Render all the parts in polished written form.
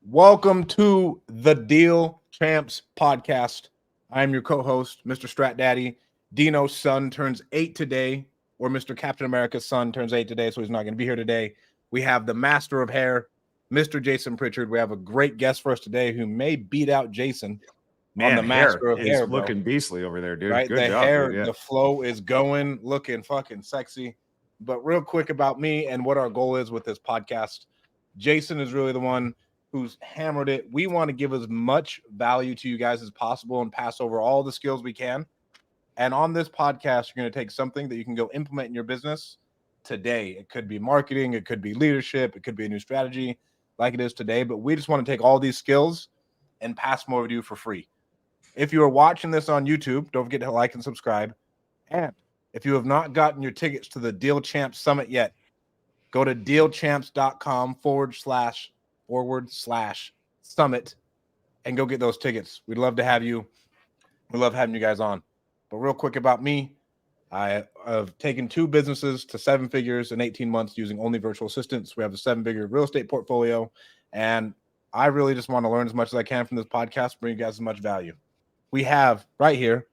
Welcome to the Deal Champs podcast. I am your co-host, Mr. Strat Daddy. Dino's son turns 8 today, or Mr. Captain America's son turns 8 today, so he's not going to be here today. We have the master of hair, Mr. Jason Pritchard. We have a great guest for us today who may beat out Jason on the master of hair, bro. Looking beastly over there, dude. Right? Good The job, hair, dude. Yeah. the flow is going, looking fucking sexy. But real quick about me and what our goal is with this podcast. Jason is really the one who's hammered it. We want to give as much value to you guys as possible and pass over all the skills we can. And on this podcast, you're going to take something that you can go implement in your business today. It could be marketing, it could be leadership, it could be a new strategy like it is today. But we just want to take all these skills and pass more to you for free. If you are watching this on YouTube, don't forget to like and subscribe. And if you have not gotten your tickets to the Deal Champs Summit yet, go to dealchamps.com/summit and go get those tickets. We'd love to have you. We love having you guys on. But real quick about me, I have taken 2 businesses to 7 figures in 18 months using only virtual assistants. We have a 7-figure real estate portfolio, and I really just want to learn as much as I can from this podcast, bring you guys as much value. We have right here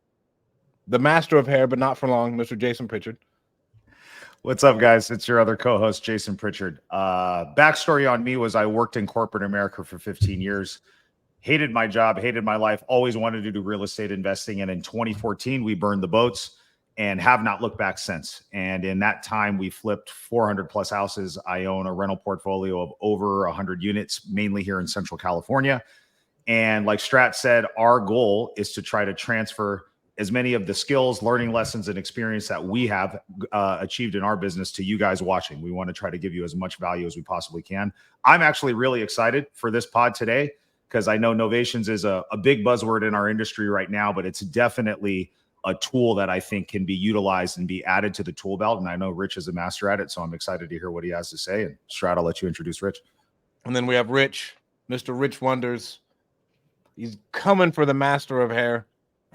the master of hair, but not for long, Mr. Jason Pritchard. What's up, guys? It's your other co-host, Jason Pritchard. Backstory on me was I worked in corporate America for 15 years. Hated my job, hated my life, always wanted to do real estate investing. And in 2014, we burned the boats and have not looked back since. And in that time, we flipped 400 plus houses. I own a rental portfolio of over 100 units, mainly here in Central California. And like Strat said, our goal is to try to transfer as many of the skills, learning lessons, and experience that we have achieved in our business to you guys watching. We want to try to give you as much value as we possibly can. I'm actually really excited for this pod today because I know Novations is a big buzzword in our industry right now, but it's definitely a tool that I think can be utilized and be added to the tool belt. And I know Rich is a master at it, so I'm excited to hear what he has to say. And Strat, I'll let you introduce Rich. And then we have Rich, Mr. Rich Wonders. He's coming for the master of hair.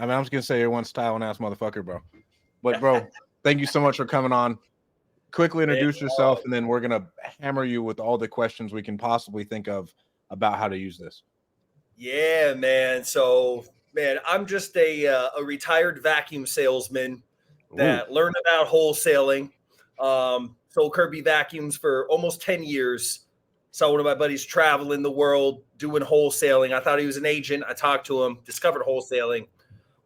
I mean, I'm just going to say you're one styling ass motherfucker, bro. But, bro, thank you so much for coming on. Quickly introduce yourself, and then we're going to hammer you with all the questions we can possibly think of about how to use this. Yeah, man. So, man, I'm just a retired vacuum salesman that learned about wholesaling. Sold Kirby vacuums for almost 10 years. Saw one of my buddies traveling the world doing wholesaling. I thought he was an agent. I talked to him, discovered wholesaling.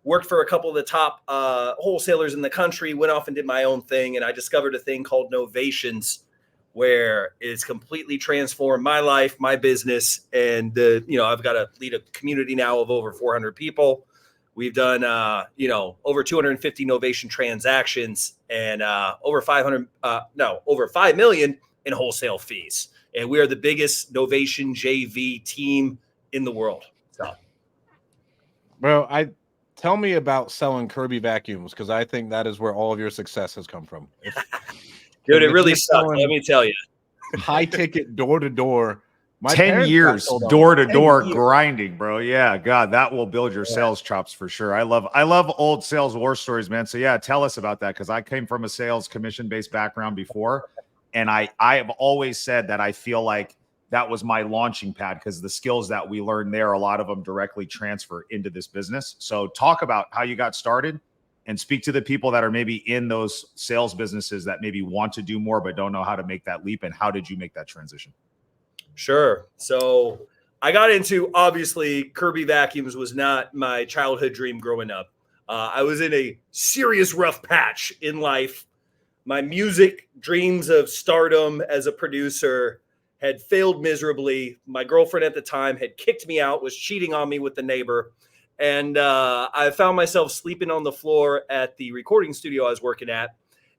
Worked for a couple of the top wholesalers in the country, went off and did my own thing. And I discovered a thing called Novations, where it's completely transformed my life, my business. And, I've got to lead a community now of over 400 people. We've done, over 250 Novation transactions and over 5 million in wholesale fees. And we are the biggest Novation JV team in the world. So, bro, tell me about selling Kirby vacuums, because I think that is where all of your success has come from. Dude, it really sucks. Let me tell you. High ticket, door to door. 10 years door to door grinding, bro. Yeah, God, that will build your sales chops for sure. I love old sales war stories, man. So yeah, tell us about that, because I came from a sales commission based background before, and I have always said that I feel like that was my launching pad, because the skills that we learned there, a lot of them directly transfer into this business. So talk about how you got started and speak to the people that are maybe in those sales businesses that maybe want to do more but don't know how to make that leap. And how did you make that transition? Sure. So I got into, obviously, Kirby vacuums was not my childhood dream growing up. I was in a serious rough patch in life. My music dreams of stardom as a producer had failed miserably. My girlfriend at the time had kicked me out, was cheating on me with the neighbor. And I found myself sleeping on the floor at the recording studio I was working at.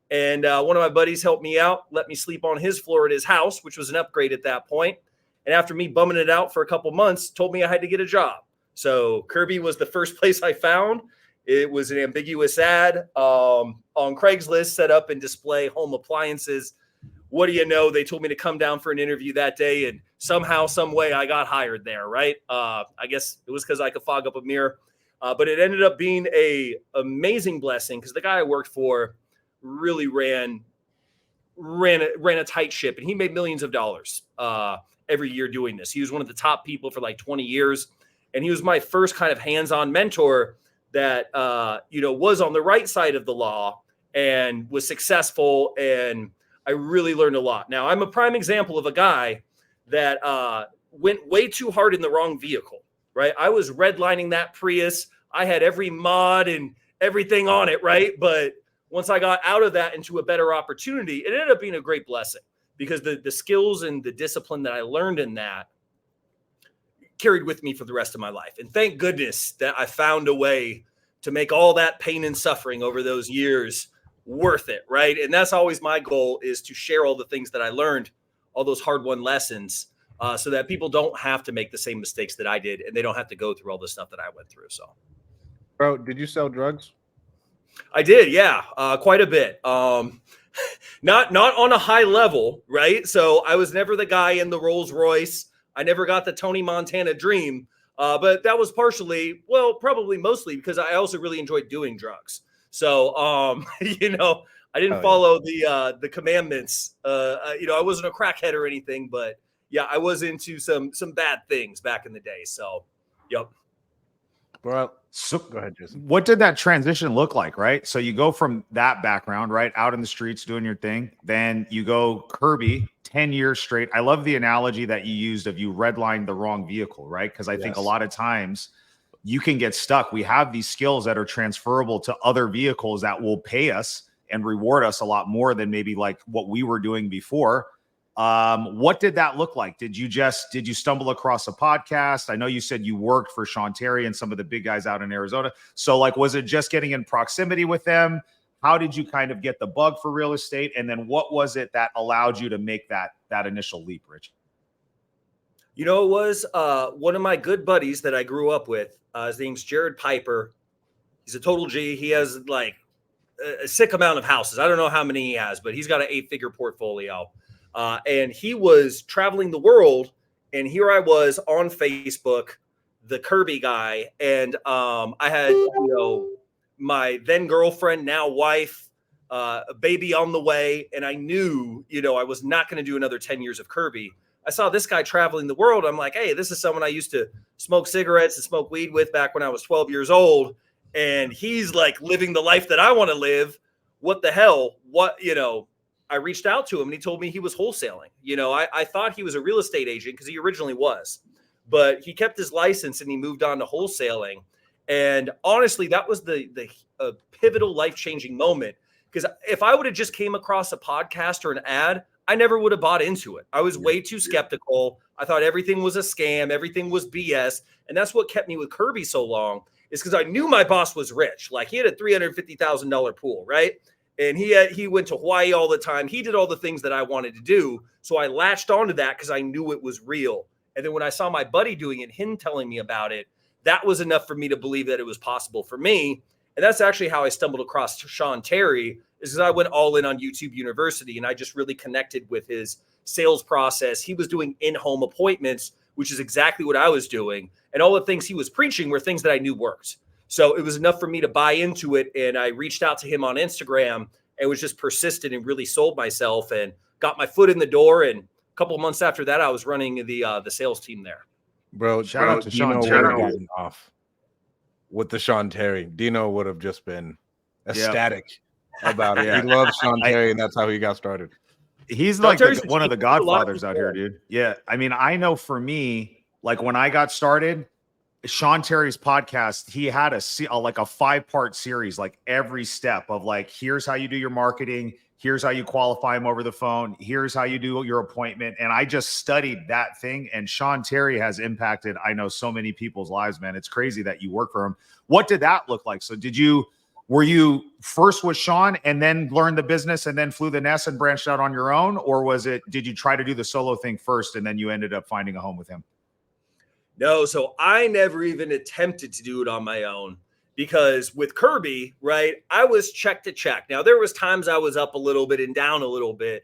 And one of my buddies helped me out, let me sleep on his floor at his house, which was an upgrade at that point. And after me bumming it out for a couple months, told me I had to get a job. So Kirby was the first place I found. It was an ambiguous ad on Craigslist, set up and display home appliances. What do you know? They told me to come down for an interview that day, and somehow, some way, I got hired there, right? I guess it was because I could fog up a mirror. But it ended up being a amazing blessing, because the guy I worked for really ran a tight ship, and he made millions of dollars. every year doing this. He was one of the top people for like 20 years. And he was my first kind of hands-on mentor that, was on the right side of the law and was successful. And I really learned a lot. Now, I'm a prime example of a guy that went way too hard in the wrong vehicle, right? I was redlining that Prius. I had every mod and everything on it, right? But once I got out of that into a better opportunity, it ended up being a great blessing because the skills and the discipline that I learned in that carried with me for the rest of my life. And thank goodness that I found a way to make all that pain and suffering over those years worth it, right? And that's always my goal, is to share all the things that I learned, all those hard-won lessons, so that people don't have to make the same mistakes that I did, and they don't have to go through all the stuff that I went through. So, Bro, did you sell drugs? I did, yeah, quite a bit. Not on a high level, right? So I was never the guy in the Rolls Royce. I never got the Tony Montana dream, but that was probably mostly because I also really enjoyed doing drugs. So, I didn't follow the commandments. I wasn't a crackhead or anything, but yeah, I was into some bad things back in the day. So, yep. Bro, So go ahead, Jason. what did that transition look like, right? So you go from that background, right, out in the streets doing your thing. Then you go Kirby, 10 years straight. I love the analogy that you used of you redlined the wrong vehicle, right? Because I think a lot of times you can get stuck. We have these skills that are transferable to other vehicles that will pay us and reward us a lot more than maybe like what we were doing before. What did that look like? Did you stumble across a podcast? I know you said you worked for Sean Terry and some of the big guys out in Arizona. So like, was it just getting in proximity with them? How did you kind of get the bug for real estate? And then what was it that allowed you to make that initial leap, Rich? It was one of my good buddies that I grew up with. His name's Jared Piper. He's a total G. He has like a sick amount of houses. I don't know how many he has, but he's got an 8-figure portfolio. And he was traveling the world, and here I was on Facebook, the Kirby guy, and I had my then girlfriend, now wife, a baby on the way, and I knew I was not going to do another 10 years of Kirby. I saw this guy traveling the world. I'm like, hey, this is someone I used to smoke cigarettes and smoke weed with back when I was 12 years old, and he's like living the life that I want to live. What the hell? I reached out to him and he told me he was wholesaling. I thought he was a real estate agent because he originally was, but he kept his license and he moved on to wholesaling. And honestly, that was the pivotal life-changing moment, because if I would have just came across a podcast or an ad, I never would have bought into it. I was way too skeptical. I thought everything was a scam. Everything was BS. And that's what kept me with Kirby so long, is because I knew my boss was rich. Like, he had a $350,000 pool, right? And he went to Hawaii all the time. He did all the things that I wanted to do. So I latched onto that because I knew it was real. And then when I saw my buddy doing it, him telling me about it, that was enough for me to believe that it was possible for me. And that's actually how I stumbled across Sean Terry, is because I went all in on YouTube University and I just really connected with his sales process. He was doing in-home appointments, which is exactly what I was doing. And all the things he was preaching were things that I knew worked. So it was enough for me to buy into it. And I reached out to him on Instagram and was just persistent and really sold myself and got my foot in the door. And a couple of months after that, I was running the sales team there. Bro, Shout out to Sean Dino Terry. would have gotten off with the Sean Terry. Dino would have just been ecstatic about it. Yeah. He loves Sean Terry, and that's how he got started. He's Sean like Terry's one of the a lot of godfathers people. out here, dude. Yeah. I mean, I know for me, like when I got started, Sean Terry's podcast, he had a 5-part series, like every step of like, here's how you do your marketing. Here's how you qualify him over the phone. Here's how you do your appointment. And I just studied that thing. And Sean Terry has impacted, I know, so many people's lives, man. It's crazy that you work for him. What did that look like? So were you first with Sean and then learned the business and then flew the nest and branched out on your own? Or did you try to do the solo thing first and then you ended up finding a home with him? No, so I never even attempted to do it on my own, because with Kirby, right, I was check to check. Now, there was times I was up a little bit and down a little bit,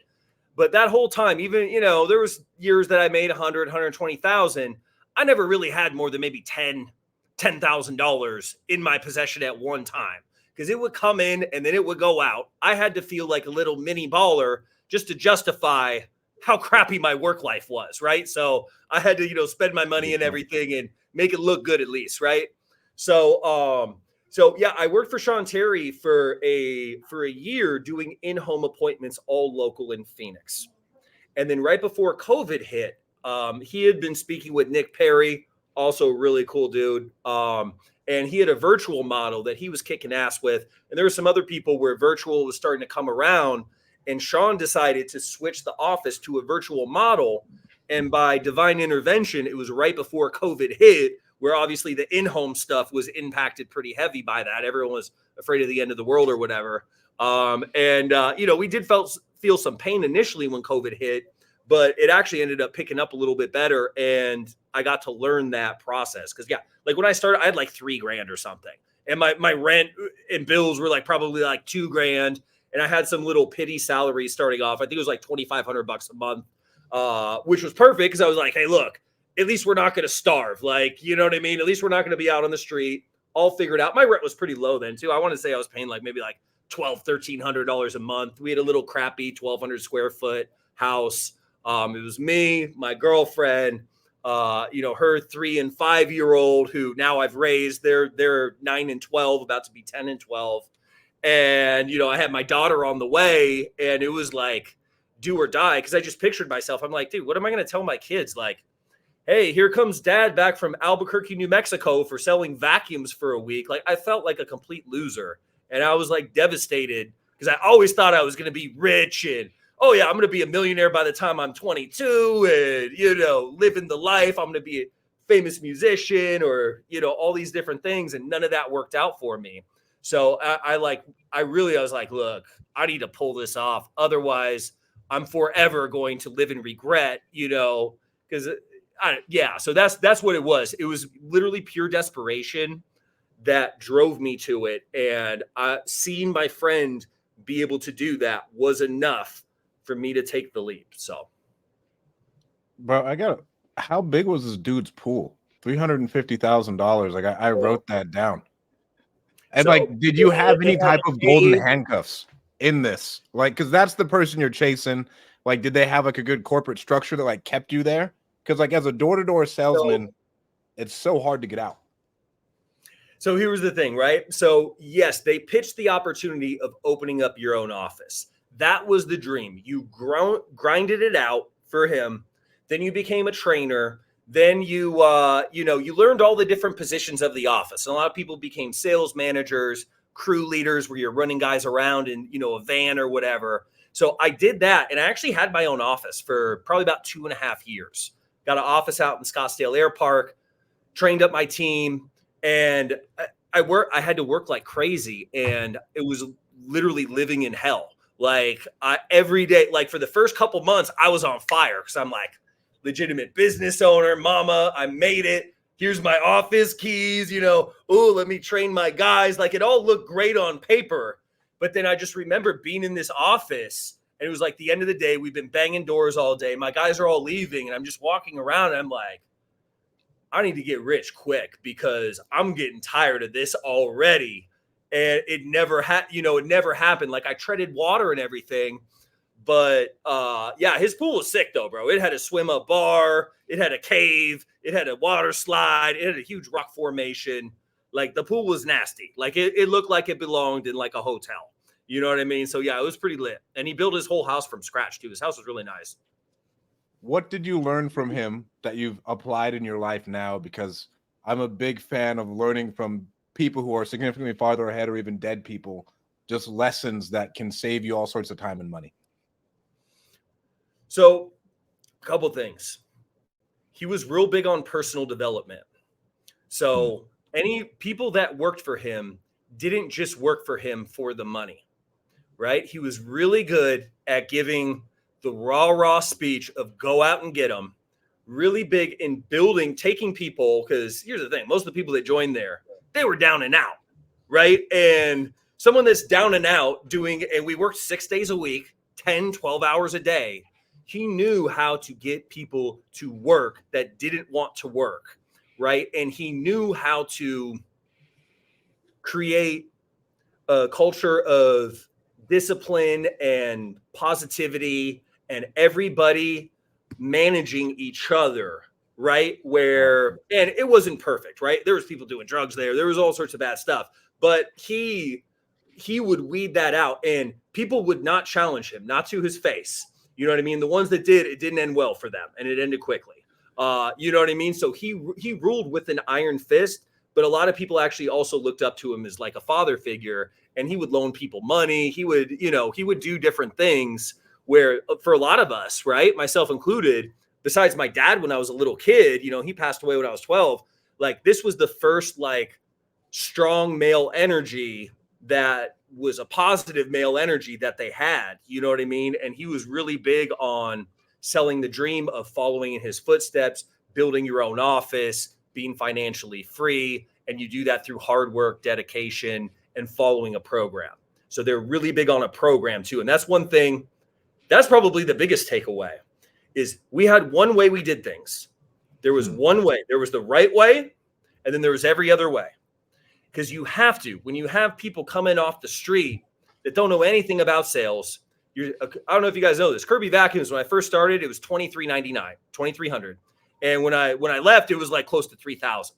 but that whole time, even, there was years that I made 100, 120,000. I never really had more than maybe $10,000 in my possession at one time, because it would come in and then it would go out. I had to feel like a little mini baller just to justify how crappy my work life was, right? So I had to, spend my money and everything and make it look good at least, right? So, yeah, I worked for Sean Terry for a year doing in-home appointments, all local in Phoenix. And then right before COVID hit, he had been speaking with Nick Perry, also a really cool dude. And he had a virtual model that he was kicking ass with. And there were some other people where virtual was starting to come around. And Sean decided to switch the office to a virtual model. And by divine intervention, it was right before COVID hit, where obviously the in-home stuff was impacted pretty heavy by that. Everyone was afraid of the end of the world or whatever. We did feel some pain initially when COVID hit, but it actually ended up picking up a little bit better. And I got to learn that process. Cause like when I started, I had like $3,000 or something. And my rent and bills were like probably like $2,000. And I had some little pity salary starting off. I think it was like $2,500 a month, which was perfect. Cause I was like, hey, look, at least we're not going to starve. Like, you know what I mean? At least we're not going to be out on the street. All figured out. My rent was pretty low then too. I want to say I was paying like maybe like $1,200 a month. We had a little crappy 1,200 square foot house. It was me, my girlfriend, her 3 and 5 year old who now I've raised. They're 9 and 12, about to be 10 and 12. And, I had my daughter on the way, and it was like do or die. Cause I just pictured myself. I'm like, dude, what am I going to tell my kids? Like, hey, here comes dad back from Albuquerque, New Mexico for selling vacuums for a week. Like I felt like a complete loser. And I was like devastated because I always thought I was going to be rich and, oh yeah, I'm going to be a millionaire by the time I'm 22 and, living the life. I'm going to be a famous musician or, all these different things. And none of that worked out for me. So I was like, look, I need to pull this off. Otherwise I'm forever going to live in regret, because so that's what it was. It was literally pure desperation that drove me to it. And seeing my friend be able to do that was enough for me to take the leap. So, bro, how big was this dude's pool? $350,000. Like I wrote that down. And did you have any type of golden handcuffs in this? Like, cause that's the person you're chasing. Like, did they have like a good corporate structure that like kept you there? Cause like as a door-to-door salesman, it's so hard to get out. So here was the thing, right? So yes, they pitched the opportunity of opening up your own office. That was the dream. You grinded it out for him. Then you became a trainer. Then you learned all the different positions of the office. And a lot of people became sales managers, crew leaders, where you're running guys around in, a van or whatever. So I did that. And I actually had my own office for probably about 2.5 years. Got an office out in Scottsdale Air Park, trained up my team. And I had to work like crazy, and it was literally living in hell. Like every day, like for the first couple months, I was on fire because I'm like legitimate business owner, mama, I made it. Here's my office keys, oh, let me train my guys. Like it all looked great on paper. But then I just remember being in this office, and it was like the end of the day. We've been banging doors all day. My guys are all leaving, and I'm just walking around, and I'm like, I need to get rich quick because I'm getting tired of this already. And it never happened. Like I treaded water and everything, but his pool was sick though, bro. It had a swim up bar. It had a cave. It had a water slide. It had a huge rock formation. Like the pool was nasty. Like it looked like it belonged in like a hotel. You know what I mean? So yeah, it was pretty lit. And he built his whole house from scratch too. His house was really nice. What did you learn from him that you've applied in your life now? Because I'm a big fan of learning from people who are significantly farther ahead or even dead people, just lessons that can save you all sorts of time and money. So a couple things. He was real big on personal development. So any people that worked for him didn't just work for him for the money, right? He was really good at giving the raw speech of go out and get them. Really big in taking people, because here's the thing, most of the people that joined there, they were down and out, right? And someone that's down and out and we worked 6 days a week, 10, 12 hours a day. He knew how to get people to work that didn't want to work, right? And he knew how to create a culture of discipline and positivity and everybody managing each other, right? Where, and it wasn't perfect, right? There was people doing drugs there. There was all sorts of bad stuff, but he would weed that out, and people would not challenge him, not to his face. You know what I mean? The ones that did, it didn't end well for them, and it ended quickly. You know what I mean? So he ruled with an iron fist, but a lot of people actually also looked up to him as like a father figure, and he would loan people money. He would do different things where for a lot of us, right, myself included, besides my dad when I was a little kid, he passed away when I was 12. Like, this was the first like strong male energy that was a positive male energy that they had, you know what I mean? And he was really big on selling the dream of following in his footsteps, building your own office, being financially free. And you do that through hard work, dedication, and following a program. So they're really big on a program too. And that's one thing, that's probably the biggest takeaway, is we had one way we did things. There was one way. There was the right way, and then there was every other way. Because you have to, when you have people coming off the street that don't know anything about sales, I don't know if you guys know this. Kirby Vacuums, when I first started, it was $2,399. And when I left, it was like close to $3,000.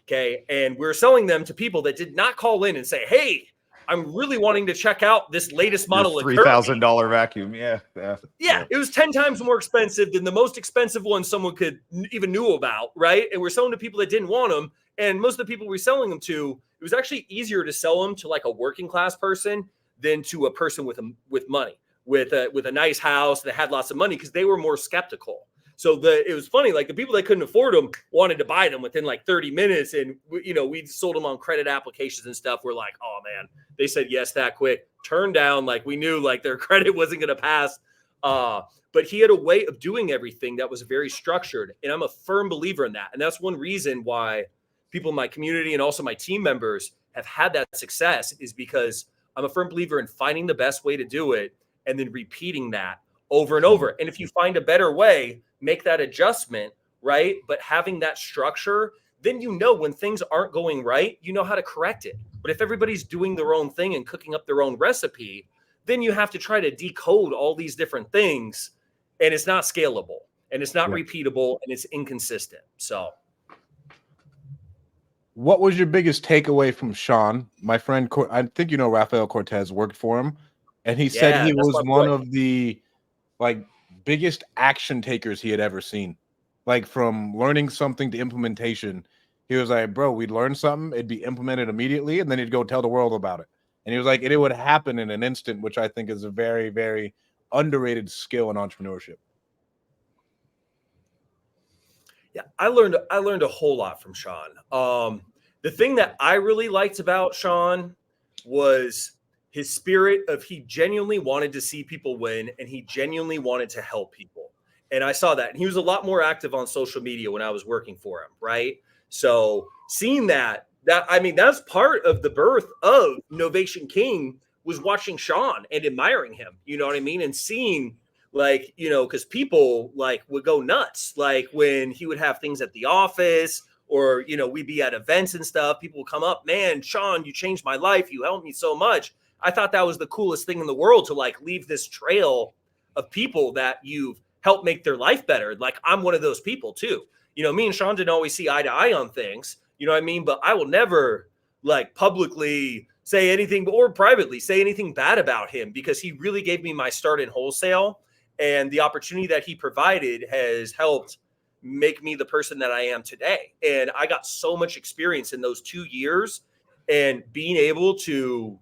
Okay. And we're selling them to people that did not call in and say, hey, I'm really wanting to check out this latest model of $3,000 vacuum. Yeah. It was 10 times more expensive than the most expensive one someone could even knew about. Right. And we're selling to people that didn't want them. And most of the people we're selling them to, it was actually easier to sell them to like a working class person than to a person with money, with a nice house that had lots of money, because they were more skeptical. So it was funny, like the people that couldn't afford them wanted to buy them within like 30 minutes. And, we sold them on credit applications and stuff. We're like, oh man, they said yes that quick. Turned down, like we knew like their credit wasn't going to pass. But he had a way of doing everything that was very structured. And I'm a firm believer in that. And that's one reason why people in my community and also my team members have had that success, is because I'm a firm believer in finding the best way to do it and then repeating that over and over. And if you find a better way, make that adjustment, right? But having that structure, then when things aren't going right, you know how to correct it. But if everybody's doing their own thing and cooking up their own recipe, then you have to try to decode all these different things, and it's not scalable, and it's not repeatable, and it's inconsistent. So what was your biggest takeaway from Sean? My friend, I think Rafael Cortez worked for him, and he said he was one of the like biggest action takers he had ever seen. Like, from learning something to implementation, he was like, bro, we'd learn something, it'd be implemented immediately, and then he'd go tell the world about it. And he was like, it would happen in an instant, which I think is a very, very underrated skill in entrepreneurship. Yeah, I learned a whole lot from Sean. The thing that I really liked about Sean was his spirit of, he genuinely wanted to see people win, and he genuinely wanted to help people. And I saw that. And he was a lot more active on social media when I was working for him, right? So seeing that's part of the birth of Novation King, was watching Sean and admiring him, you know what I mean? And seeing, like, because people like would go nuts, like when he would have things at the office, or, we'd be at events and stuff. People would come up, man, Sean, you changed my life. You helped me so much. I thought that was the coolest thing in the world, to like leave this trail of people that you've helped make their life better. Like, I'm one of those people too. Me and Sean didn't always see eye to eye on things, you know what I mean? But I will never like publicly say anything, or privately say anything bad about him, because he really gave me my start in wholesale, and the opportunity that he provided has helped make me the person that I am today. And I got so much experience in those 2 years, and being able to,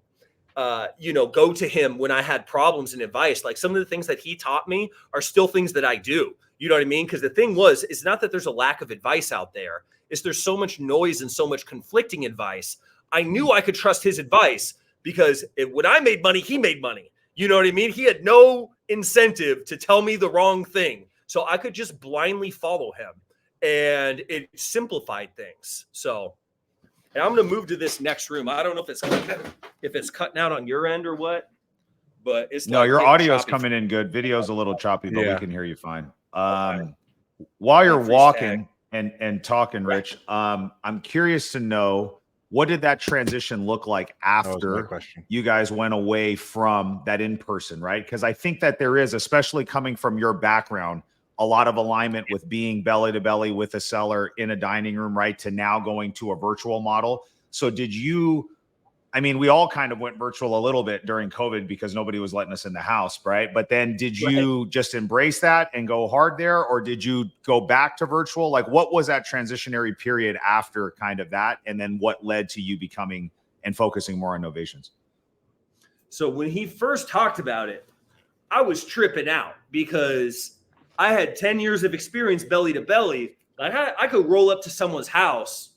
go to him when I had problems and advice. Like, some of the things that he taught me are still things that I do. You know what I mean? Because the thing was, it's not that there's a lack of advice out there. It's there's so much noise and so much conflicting advice. I knew I could trust his advice, because when I made money, he made money. You know what I mean? He had no incentive to tell me the wrong thing. So I could just blindly follow him, and it simplified things. So, and I'm going to move to this next room. I don't know if it's cutting out on your end or what, but it's no, your audio is coming in good. Video's a little choppy, but we can hear you fine. While you're walking and talking, Rich, I'm curious to know, What did that transition look like That was my after question. you guys went away from that in person, right? Because I think that there is, especially coming from your background, a lot of alignment with being belly to belly with a seller in a dining room, right? To now going to a virtual model. So did you, I mean, we all kind of went virtual a little bit during COVID because nobody was letting us in the house, right? But then did you just embrace that and go hard there? Or did you go back to virtual? Like, what was that transitionary period after kind of that? And then what led to you becoming and focusing more on Novations? So when he first talked about it, I was tripping out because I had 10 years of experience belly to belly. I could roll up to someone's house.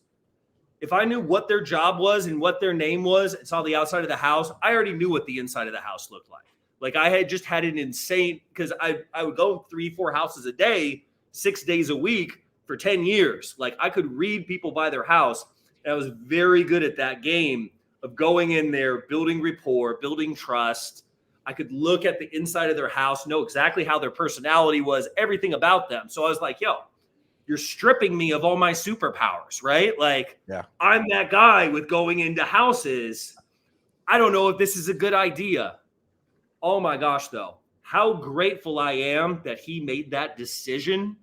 If I knew what their job was and what their name was and saw the outside of the house, I already knew what the inside of the house looked like. Like I had just had an insane, because I would go 3-4 houses a day, 6 days a week for 10 years. Like I could read people by their house. And I was very good at that game of going in there, building rapport, building trust. I could look at the inside of their house, know exactly how their personality was, everything about them. So I was like, yo, you're stripping me of all my superpowers, right? Like, I'm that guy with going into houses. I don't know if this is a good idea. Oh my gosh, though. How grateful I am that he made that decision.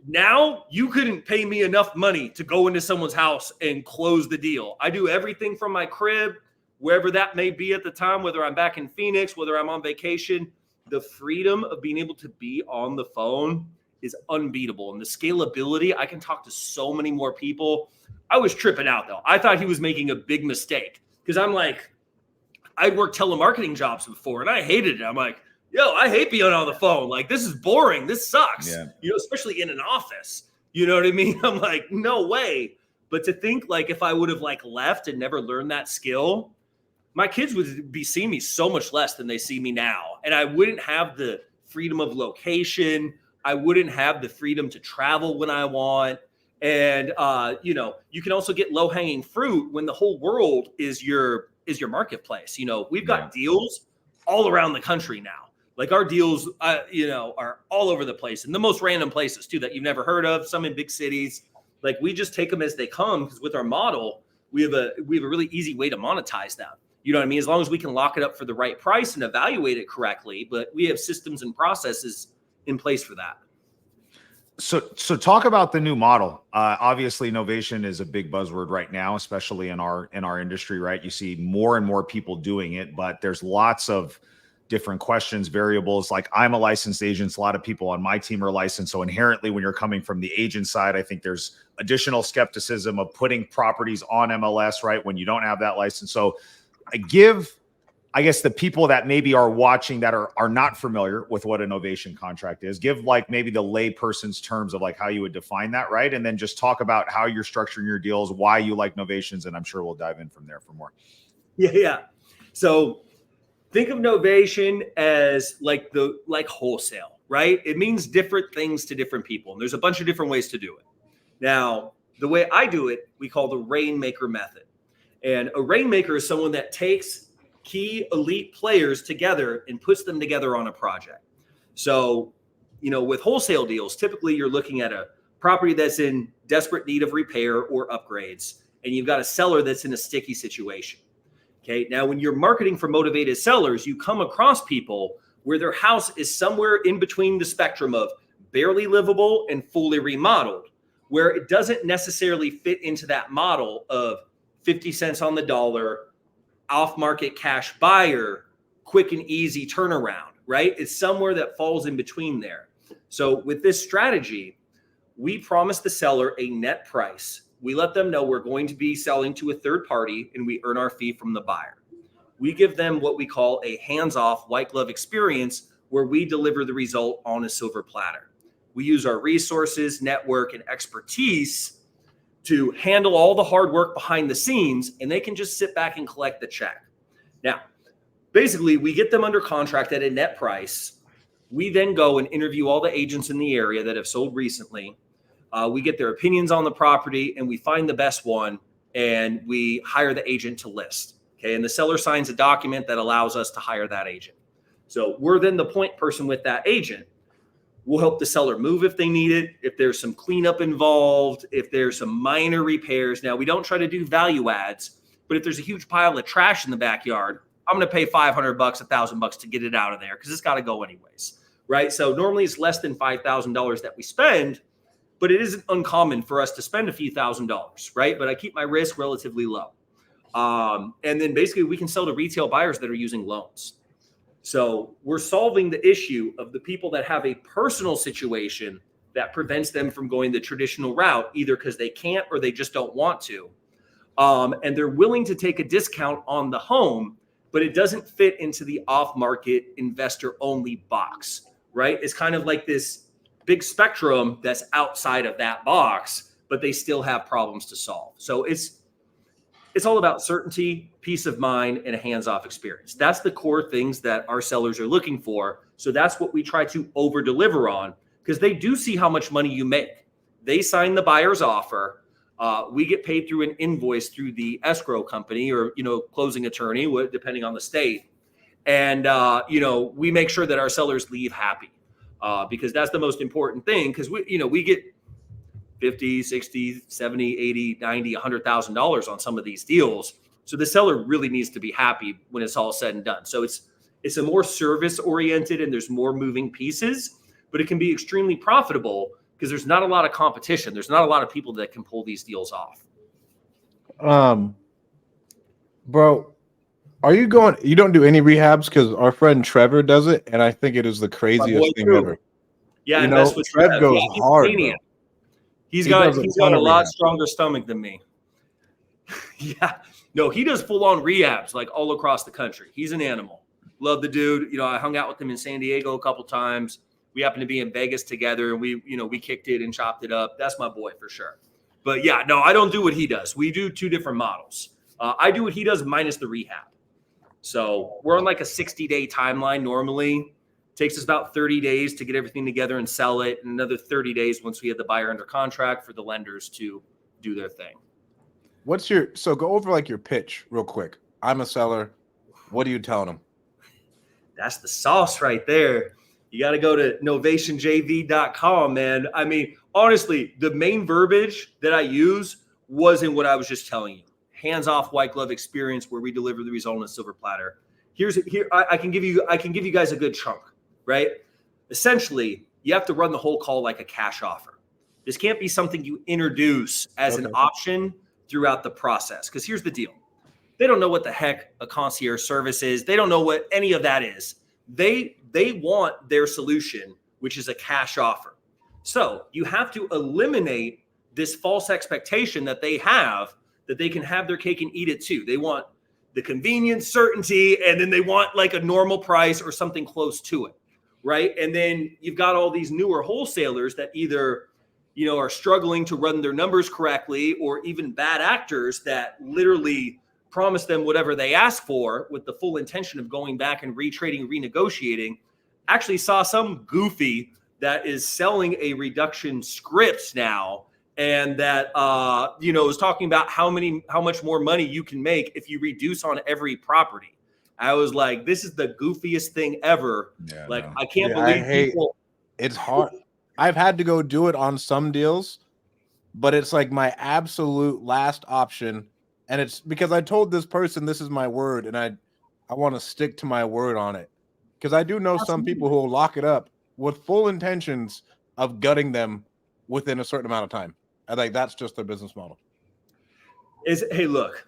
Now you couldn't pay me enough money to go into someone's house and close the deal. I do everything from my crib, wherever that may be at the time, whether I'm back in Phoenix, whether I'm on vacation. The freedom of being able to be on the phone is unbeatable. And the scalability, I can talk to so many more people. I was tripping out though. I thought he was making a big mistake because I'm like, I'd worked telemarketing jobs before and I hated it. I'm like, yo, I hate being on the phone. Like, this is boring. This sucks, you know, especially in an office. You know what I mean? I'm like, no way. But to think like if I would have like left and never learned that skill, my kids would be seeing me so much less than they see me now. And I wouldn't have the freedom of location. I wouldn't have the freedom to travel when I want. And, you know, you can also get low hanging fruit when the whole world is your marketplace. You know, we've got deals all around the country now. Like our deals, you know, are all over the place and the most random places too that you've never heard of, some in big cities. Like we just take them as they come because with our model, we have a really easy way to monetize them. You know what I mean? As long as we can lock it up for the right price and evaluate it correctly, but we have systems and processes in place for that. So talk about the new model. Obviously, innovation is a big buzzword right now, especially in our industry, right? You see more and more people doing it, but there's lots of different questions, variables. Like I'm a licensed agent. A lot of people on my team are licensed. So inherently, when you're coming from the agent side, I think there's additional skepticism of putting properties on MLS, right? When you don't have that license. So I guess the people that maybe are watching that are not familiar with what a novation contract is, give like maybe the lay person's terms of like how you would define that, right? And then just talk about how you're structuring your deals, why you like novations, and I'm sure we'll dive in from there for more. Yeah. So think of novation as like wholesale, right? It means different things to different people. And there's a bunch of different ways to do it. Now, the way I do it, we call the rainmaker method. And a rainmaker is someone that takes key elite players together and puts them together on a project. So, you know, with wholesale deals, typically you're looking at a property that's in desperate need of repair or upgrades, and you've got a seller that's in a sticky situation. Okay. Now, when you're marketing for motivated sellers, you come across people where their house is somewhere in between the spectrum of barely livable and fully remodeled, where it doesn't necessarily fit into that model of 50 cents on the dollar, off-market cash buyer, quick and easy turnaround, right? It's somewhere that falls in between there. So with this strategy, we promise the seller a net price. We let them know we're going to be selling to a third party and we earn our fee from the buyer. We give them what we call a hands-off white glove experience where we deliver the result on a silver platter. We use our resources, network, and expertise to handle all the hard work behind the scenes, and they can just sit back and collect the check. Now, basically, we get them under contract at a net price. We then go and interview all the agents in the area that have sold recently. We get their opinions on the property, and we find the best one, and we hire the agent to list. Okay, and the seller signs a document that allows us to hire that agent. So we're then the point person with that agent. We'll help the seller move if they need it, if there's some cleanup involved, if there's some minor repairs. Now, we don't try to do value adds, but if there's a huge pile of trash in the backyard, I'm going to pay $500, $1,000 to get it out of there because it's got to go anyways, right? So normally it's less than $5,000 that we spend, but it isn't uncommon for us to spend a few $1,000s, right? But I keep my risk relatively low. And then basically we can sell to retail buyers that are using loans. So we're solving the issue of the people that have a personal situation that prevents them from going the traditional route, either because they can't or they just don't want to. And they're willing to take a discount on the home, but it doesn't fit into the off-market investor-only box, right? It's kind of like this big spectrum that's outside of that box, but they still have problems to solve. So it's all about certainty, peace of mind, and a hands-off experience. That's the core things that our sellers are looking for. So that's what we try to over-deliver on, because they do see how much money you make. They sign the buyer's offer. We get paid through an invoice through the escrow company or, closing attorney, depending on the state. And, we make sure that our sellers leave happy because that's the most important thing. Because we get 50, 60, 70, 80, 90, $100,000 on some of these deals. So the seller really needs to be happy when it's all said and done. So it's a more service oriented and there's more moving pieces, but it can be extremely profitable because there's not a lot of competition. There's not a lot of people that can pull these deals off. Bro, you don't do any rehabs? Because our friend Trevor does it, and I think it is the craziest thing ever. Yeah, invest with Trev goes hard. He's got a lot stronger stomach than me. Yeah. No, he does full on rehabs like all across the country. He's an animal. Love the dude. I hung out with him in San Diego a couple times. We happened to be in Vegas together and we kicked it and chopped it up. That's my boy for sure. But yeah, no, I don't do what he does. We do two different models. I do what he does minus the rehab. So we're on like a 60-day timeline normally. Takes us about 30 days to get everything together and sell it. And another 30 days once we have the buyer under contract for the lenders to do their thing. So go over like your pitch real quick. I'm a seller. What are you telling them? That's the sauce right there. You got to go to novationjv.com, man. I mean, honestly, the main verbiage that I use wasn't what I was just telling you. Hands-off white glove experience where we deliver the result on a silver platter. I can give you guys a good chunk, right? Essentially, you have to run the whole call like a cash offer. This can't be something you introduce as an option throughout the process. Because here's the deal. They don't know what the heck a concierge service is. They don't know what any of that is. They want their solution, which is a cash offer. So you have to eliminate this false expectation that they have that they can have their cake and eat it too. They want the convenience, certainty, and then they want like a normal price or something close to it, right? And then you've got all these newer wholesalers that either, are struggling to run their numbers correctly, or even bad actors that literally promise them whatever they ask for with the full intention of going back and retrading, renegotiating. Actually saw some goofy that is selling a reduction script now, and that is talking about how much more money you can make if you reduce on every property. I was like, this is the goofiest thing ever. Yeah, like, no. I can't believe people. It's hard. I've had to go do it on some deals, but it's like my absolute last option. And it's because I told this person this is my word, and I want to stick to my word on it. Because I do know some people who will lock it up with full intentions of gutting them within a certain amount of time. I think that's just their business model. Hey, look,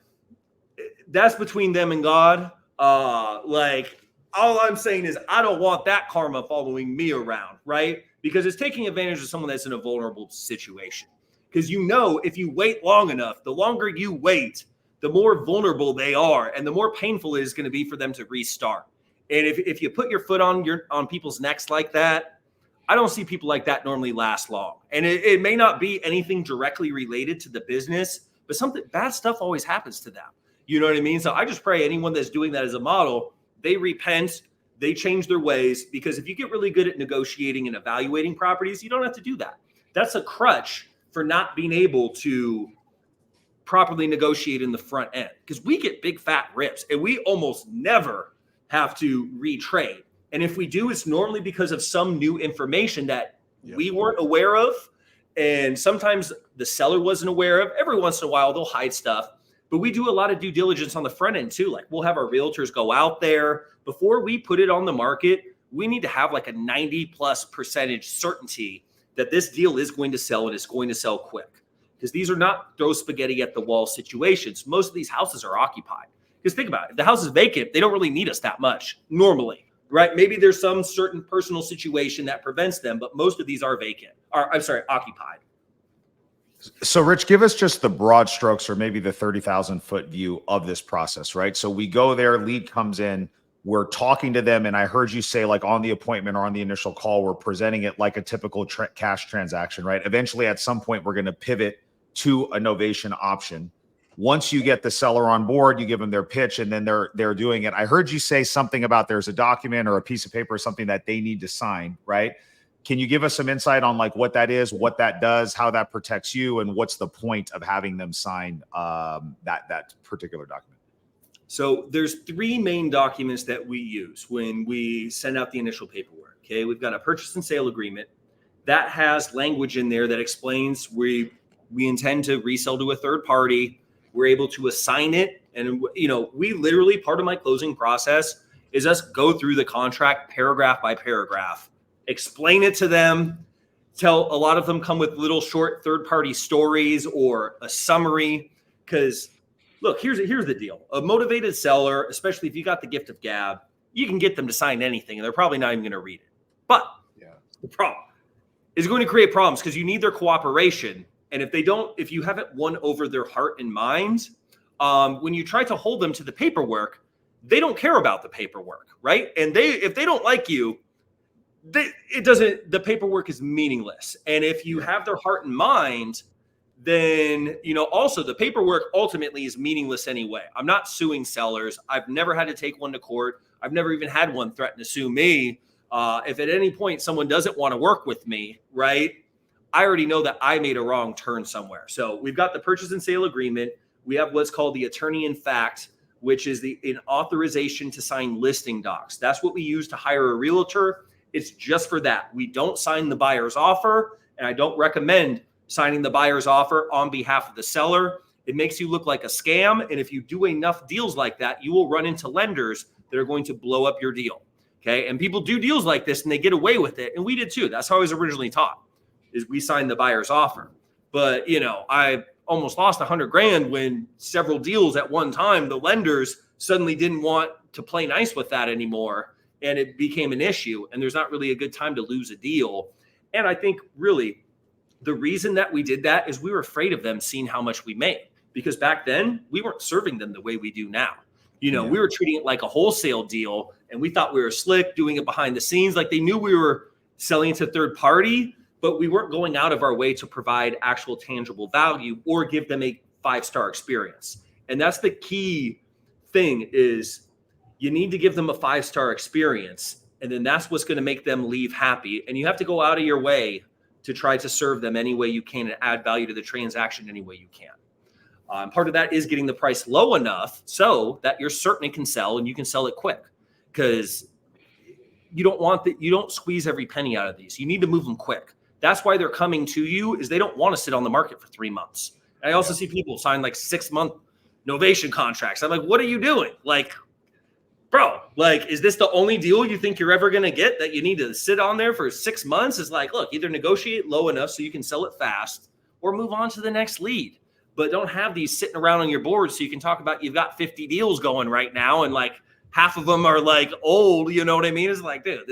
that's between them and God. Like, all I'm saying is I don't want that karma following me around, right? Because it's taking advantage of someone that's in a vulnerable situation. Because if you wait long enough, the longer you wait, the more vulnerable they are, and the more painful it is going to be for them to restart. And if you put your foot on people's necks like that, I don't see people like that normally last long. And it may not be anything directly related to the business, but something bad stuff always happens to them. You know what I mean? So I just pray anyone that's doing that as a model, they repent, they change their ways, because if you get really good at negotiating and evaluating properties, you don't have to do that. That's a crutch for not being able to properly negotiate in the front end, because we get big fat rips and we almost never have to retrade. And if we do, it's normally because of some new information that we weren't aware of. And sometimes the seller wasn't aware of. Every once in a while, they'll hide stuff. But we do a lot of due diligence on the front end too. Like we'll have our realtors go out there before we put it on the market. We need to have like a 90+% certainty that this deal is going to sell and it's going to sell quick. Because these are not throw spaghetti at the wall situations. Most of these houses are occupied. Because think about it, if the house is vacant, they don't really need us that much normally, right? Maybe there's some certain personal situation that prevents them, but most of these are vacant, or I'm sorry, occupied. So Rich, give us just the broad strokes or maybe the 30,000 foot view of this process, right? So we go there, lead comes in, we're talking to them. And I heard you say like on the appointment or on the initial call, we're presenting it like a typical cash transaction, right? Eventually at some point, we're going to pivot to a novation option. Once you get the seller on board, you give them their pitch and then they're doing it. I heard you say something about there's a document or a piece of paper or something that they need to sign, right? Can you give us some insight on like what that is, what that does, how that protects you, and what's the point of having them sign that particular document? So there's 3 main documents that we use when we send out the initial paperwork. Okay, we've got a purchase and sale agreement that has language in there that explains we intend to resell to a third party. We're able to assign it. And, we literally, part of my closing process is us go through the contract paragraph by paragraph, explain it to them, a lot of them come with little short third-party stories or a summary. Because look, here's the deal. A motivated seller, especially if you got the gift of gab, you can get them to sign anything and they're probably not even going to read it. But the problem is going to create problems because you need their cooperation. And if you haven't won over their heart and mind, when you try to hold them to the paperwork, they don't care about the paperwork, right? And if they don't like you, the paperwork is meaningless. And if you have their heart and mind, then, also the paperwork ultimately is meaningless anyway. I'm not suing sellers. I've never had to take one to court. I've never even had one threaten to sue me. If at any point someone doesn't want to work with me, right, I already know that I made a wrong turn somewhere. So we've got the purchase and sale agreement. We have what's called the attorney in fact, which is an authorization to sign listing docs. That's what we use to hire a realtor. It's just for that. We don't sign the buyer's offer, and I don't recommend signing the buyer's offer on behalf of the seller. It makes you look like a scam. And if you do enough deals like that, you will run into lenders that are going to blow up your deal. Okay. And people do deals like this and they get away with it. And we did too. That's how I was originally taught, is we signed the buyer's offer. But, I almost lost $100,000 when several deals at one time, the lenders suddenly didn't want to play nice with that anymore. And it became an issue. And there's not really a good time to lose a deal. And I think really the reason that we did that is we were afraid of them seeing how much we made, because back then we weren't serving them the way we do now. We were treating it like a wholesale deal, and we thought we were slick doing it behind the scenes. Like they knew we were selling to third party, but we weren't going out of our way to provide actual tangible value or give them a 5-star experience. And that's the key thing, is you need to give them a 5-star experience. And then that's what's going to make them leave happy. And you have to go out of your way to try to serve them any way you can and add value to the transaction any way you can. Part of that is getting the price low enough so that you're certain it can sell and you can sell it quick, because you don't squeeze every penny out of these. You need to move them quick. That's why they're coming to you, is they don't want to sit on the market for 3 months. And I also see people sign like 6-month novation contracts. I'm like, what are you doing? Like, bro, like, is this the only deal you think you're ever going to get that you need to sit on there for 6 months? It's like, look, either negotiate low enough so you can sell it fast or move on to the next lead. But don't have these sitting around on your board so you can talk about you've got 50 deals going right now and like half of them are like old, you know what I mean? It's like, dude,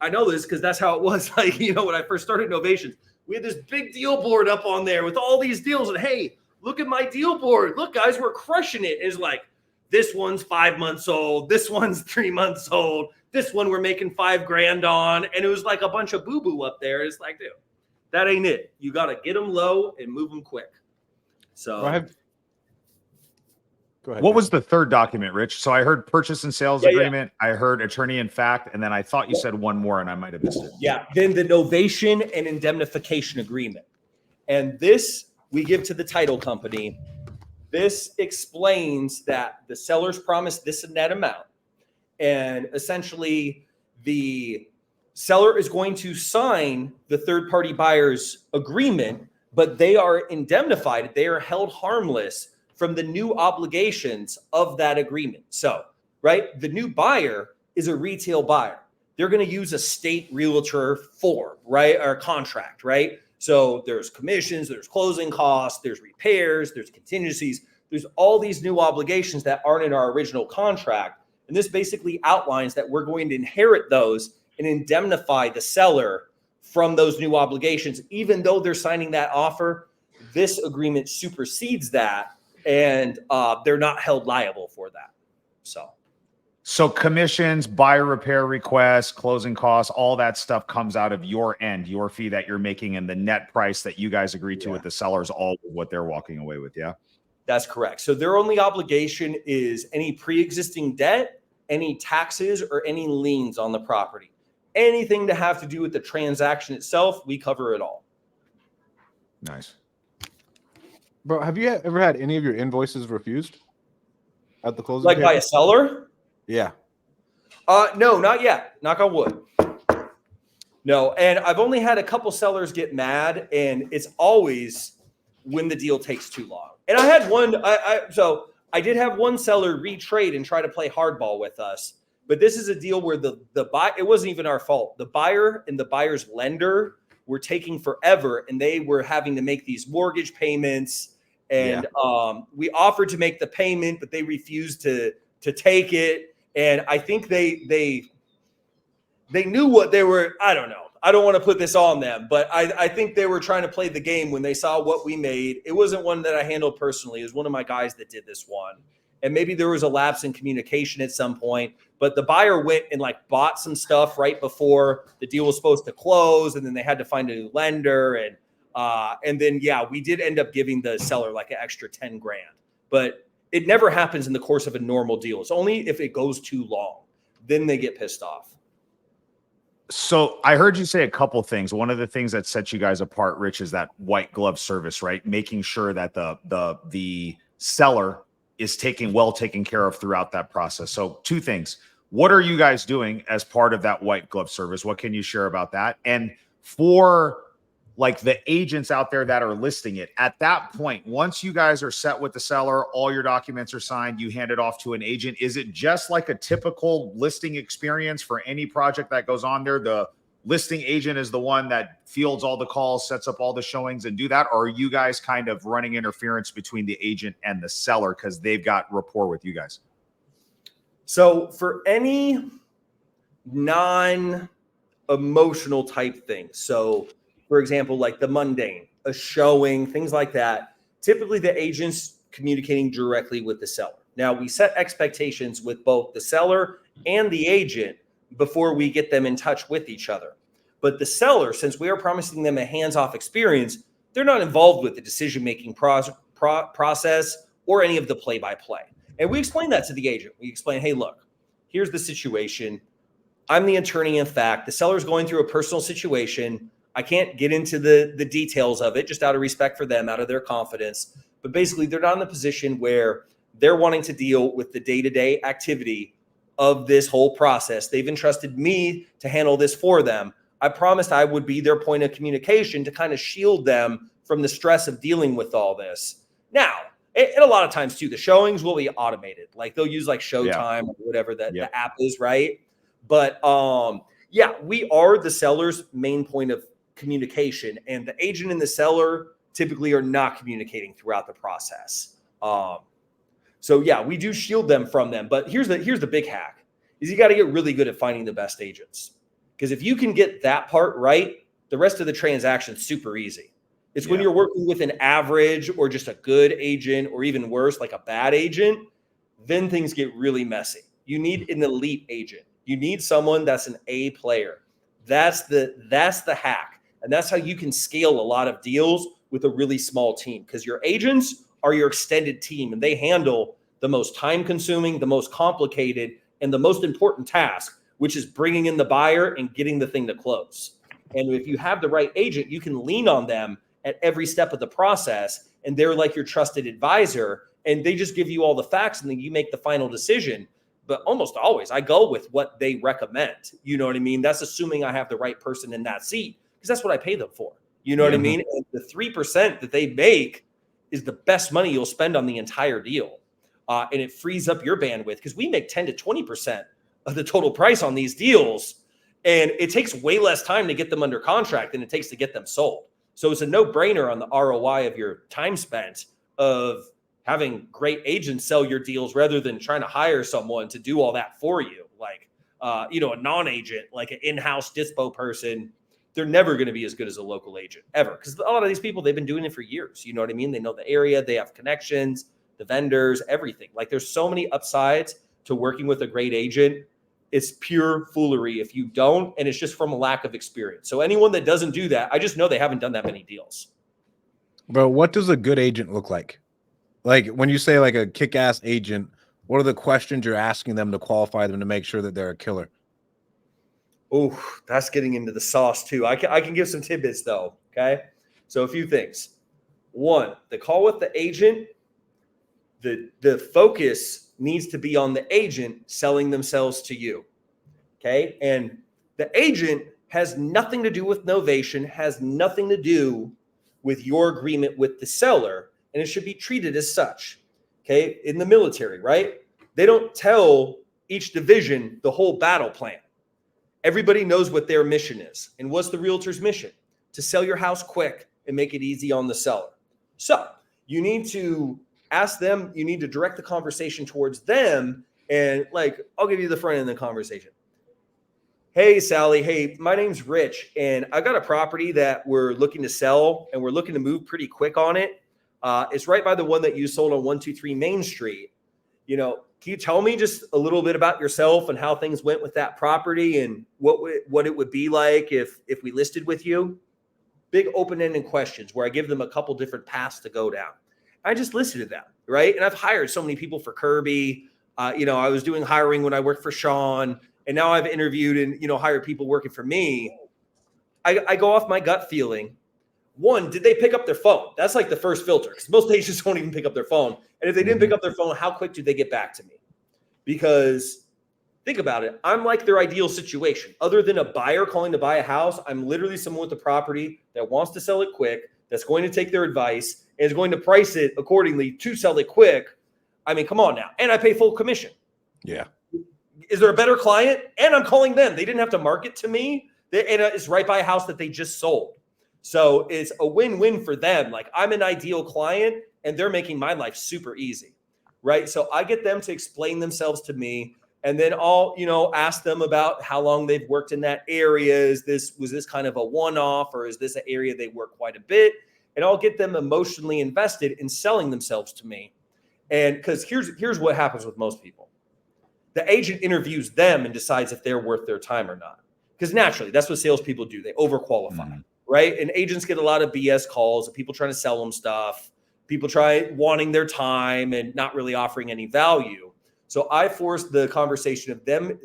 I know this because that's how it was. Like, when I first started Novations, we had this big deal board up on there with all these deals. And hey, look at my deal board. Look, guys, we're crushing it. It's like, this one's 5 months old. This one's 3 months old. This one we're making $5,000 on. And it was like a bunch of boo-boo up there. It's like, dude, that ain't it. You got to get them low and move them quick. So Go ahead. What was the third document, Rich? So I heard purchase and sales agreement. I heard attorney in fact, and then I thought you said one more and I might have missed it. Yeah. Then the novation and indemnification agreement. And this we give to the title company. This explains that the sellers promised this and that amount. And essentially the seller is going to sign the third-party buyer's agreement, but they are indemnified. They are held harmless from the new obligations of that agreement. So, right, the new buyer is a retail buyer. They're going to use a state realtor form, right, or contract, right? So there's commissions, there's closing costs, there's repairs, there's contingencies. There's all these new obligations that aren't in our original contract. And this basically outlines that we're going to inherit those and indemnify the seller from those new obligations. Even though they're signing that offer, this agreement supersedes that, and they're not held liable for that. So commissions, buyer repair requests, closing costs, all that stuff comes out of your end, your fee that you're making, and the net price that you guys agreed to with the sellers, all what they're walking away with. Yeah, that's correct. So their only obligation is any pre-existing debt, any taxes, or any liens on the property. Anything to have to do with the transaction itself, we cover it all. Nice. Bro, have you ever had any of your invoices refused at the closing? Like by a seller? Yeah. No, not yet. Knock on wood. No, and I've only had a couple sellers get mad, and it's always when the deal takes too long. And I had one. So I did have one seller retrade and try to play hardball with us. But this is a deal where the buy, it wasn't even our fault. The buyer and the buyer's lender were taking forever, and they were having to make these mortgage payments. And we offered to make the payment, but they refused to take it. And I think they knew what they were. I don't know. I don't want to put this on them, but I think they were trying to play the game when they saw what we made. It wasn't one that I handled personally. It was one of my guys that did this one. And maybe there was a lapse in communication at some point, but the buyer went and like bought some stuff right before the deal was supposed to close. And then they had to find a new lender. And then, we did end up giving the seller like an extra 10 grand, but it never happens in the course of a normal deal. It's only if it goes too long, then they get pissed off. So I heard you say a couple things. One of the things that sets you guys apart, Rich, is that white glove service, right? Making sure that the seller is taken care of throughout that process. So two things. What are you guys doing as part of that white glove service? What can you share about that? And for like the agents out there that are listing it, at that point, once you guys are set with the seller, all your documents are signed, you hand it off to an agent. Is it just like a typical listing experience for any project that goes on there? The listing agent is the one that fields all the calls, sets up all the showings and do that? Or are you guys kind of running interference between the agent and the seller because they've got rapport with you guys? So for any non-emotional type thing, so for example, like the mundane, a showing, things like that, typically the agent's communicating directly with the seller. Now, we set expectations with both the seller and the agent before we get them in touch with each other. But the seller, since we are promising them a hands-off experience, they're not involved with the decision-making process or any of the play-by-play. And we explain that to the agent. We explain, hey, look, here's the situation. I'm the attorney in fact. The seller's going through a personal situation. I can't get into the details of it just out of respect for them, out of their confidence. But basically, they're not in a position where they're wanting to deal with the day-to-day activity of this whole process. They've entrusted me to handle this for them. I promised I would be their point of communication to kind of shield them from the stress of dealing with all this. Now, and a lot of times too, the showings will be automated. Like they'll use like Showtime or whatever the app is, right? But we are the seller's main point of communication, and the agent and the seller typically are not communicating throughout the process. We do shield them from them. But here's the big hack is you got to get really good at finding the best agents. Because if you can get that part right, the rest of the transaction is super easy. It's when you're working with an average or just a good agent, or even worse, like a bad agent, then things get really messy. You need an elite agent. You need someone that's an A player. That's the hack. And that's how you can scale a lot of deals with a really small team, because your agents are your extended team and they handle the most time consuming, the most complicated, and the most important task, which is bringing in the buyer and getting the thing to close. And if you have the right agent, you can lean on them at every step of the process, and they're like your trusted advisor, and they just give you all the facts and then you make the final decision. but almost always I go with what they recommend. You know what I mean? That's assuming I have the right person in that seat, because that's what I pay them for. You know what I mean? And the 3% that they make is the best money you'll spend on the entire deal. And it frees up your bandwidth, because we make 10 to 20% of the total price on these deals. And it takes way less time to get them under contract than it takes to get them sold. So it's a no-brainer on the ROI of your time spent of having great agents sell your deals rather than trying to hire someone to do all that for you. Like, a non-agent, like an in-house dispo person, they're never going to be as good as a local agent ever. Because a lot of these people, they've been doing it for years. You know what I mean? They know the area, they have connections, the vendors, everything. Like, there's so many upsides to working with a great agent. It's pure foolery if you don't, and it's just from a lack of experience. So anyone that doesn't do that, I just know they haven't done that many deals. Bro, what does a good agent look like? Like, when you say like a kick-ass agent, what are the questions you're asking them to qualify them to make sure that they're a killer? Oh, that's getting into the sauce too. I can give some tidbits though. Okay. So a few things. One, the call with the agent, the focus needs to be on the agent selling themselves to you. Okay. And the agent has nothing to do with Novation, has nothing to do with your agreement with the seller, and it should be treated as such. Okay. In the military, right? They don't tell each division the whole battle plan. Everybody knows what their mission is. And what's the realtor's mission? To sell your house quick and make it easy on the seller. So you need to ask them, you need to direct the conversation towards them. And like, I'll give you the front end of the conversation. Hey, Sally. Hey, my name's Rich, and I got a property that we're looking to sell, and we're looking to move pretty quick on it. It's right by the one that you sold on 123 Main Street. Can you tell me just a little bit about yourself and how things went with that property and what it would be like if we listed with you? Big open-ended questions where I give them a couple different paths to go down. I just listed them, right? And I've hired so many people for Kirby. I was doing hiring when I worked for Sean, and now I've interviewed and, hired people working for me. I go off my gut feeling. One, did they pick up their phone? That's like the first filter, because most agents don't even pick up their phone. And if they didn't pick up their phone, how quick do they get back to me? Because think about it. I'm like their ideal situation. Other than a buyer calling to buy a house, I'm literally someone with a property that wants to sell it quick, that's going to take their advice, and is going to price it accordingly to sell it quick. I mean, come on now. And I pay full commission. Yeah. Is there a better client? And I'm calling them. They didn't have to market to me. And it's right by a house that they just sold. So it's a win-win for them. Like, I'm an ideal client, and they're making my life super easy, right? So I get them to explain themselves to me, and then I'll, ask them about how long they've worked in that area. Was this kind of a one-off, or is this an area they work quite a bit? And I'll get them emotionally invested in selling themselves to me. And because here's what happens with most people. The agent interviews them and decides if they're worth their time or not. Because naturally, that's what salespeople do. They overqualify. Mm-hmm. Right? And agents get a lot of BS calls of people trying to sell them stuff, people wanting their time and not really offering any value. So I force the conversation of them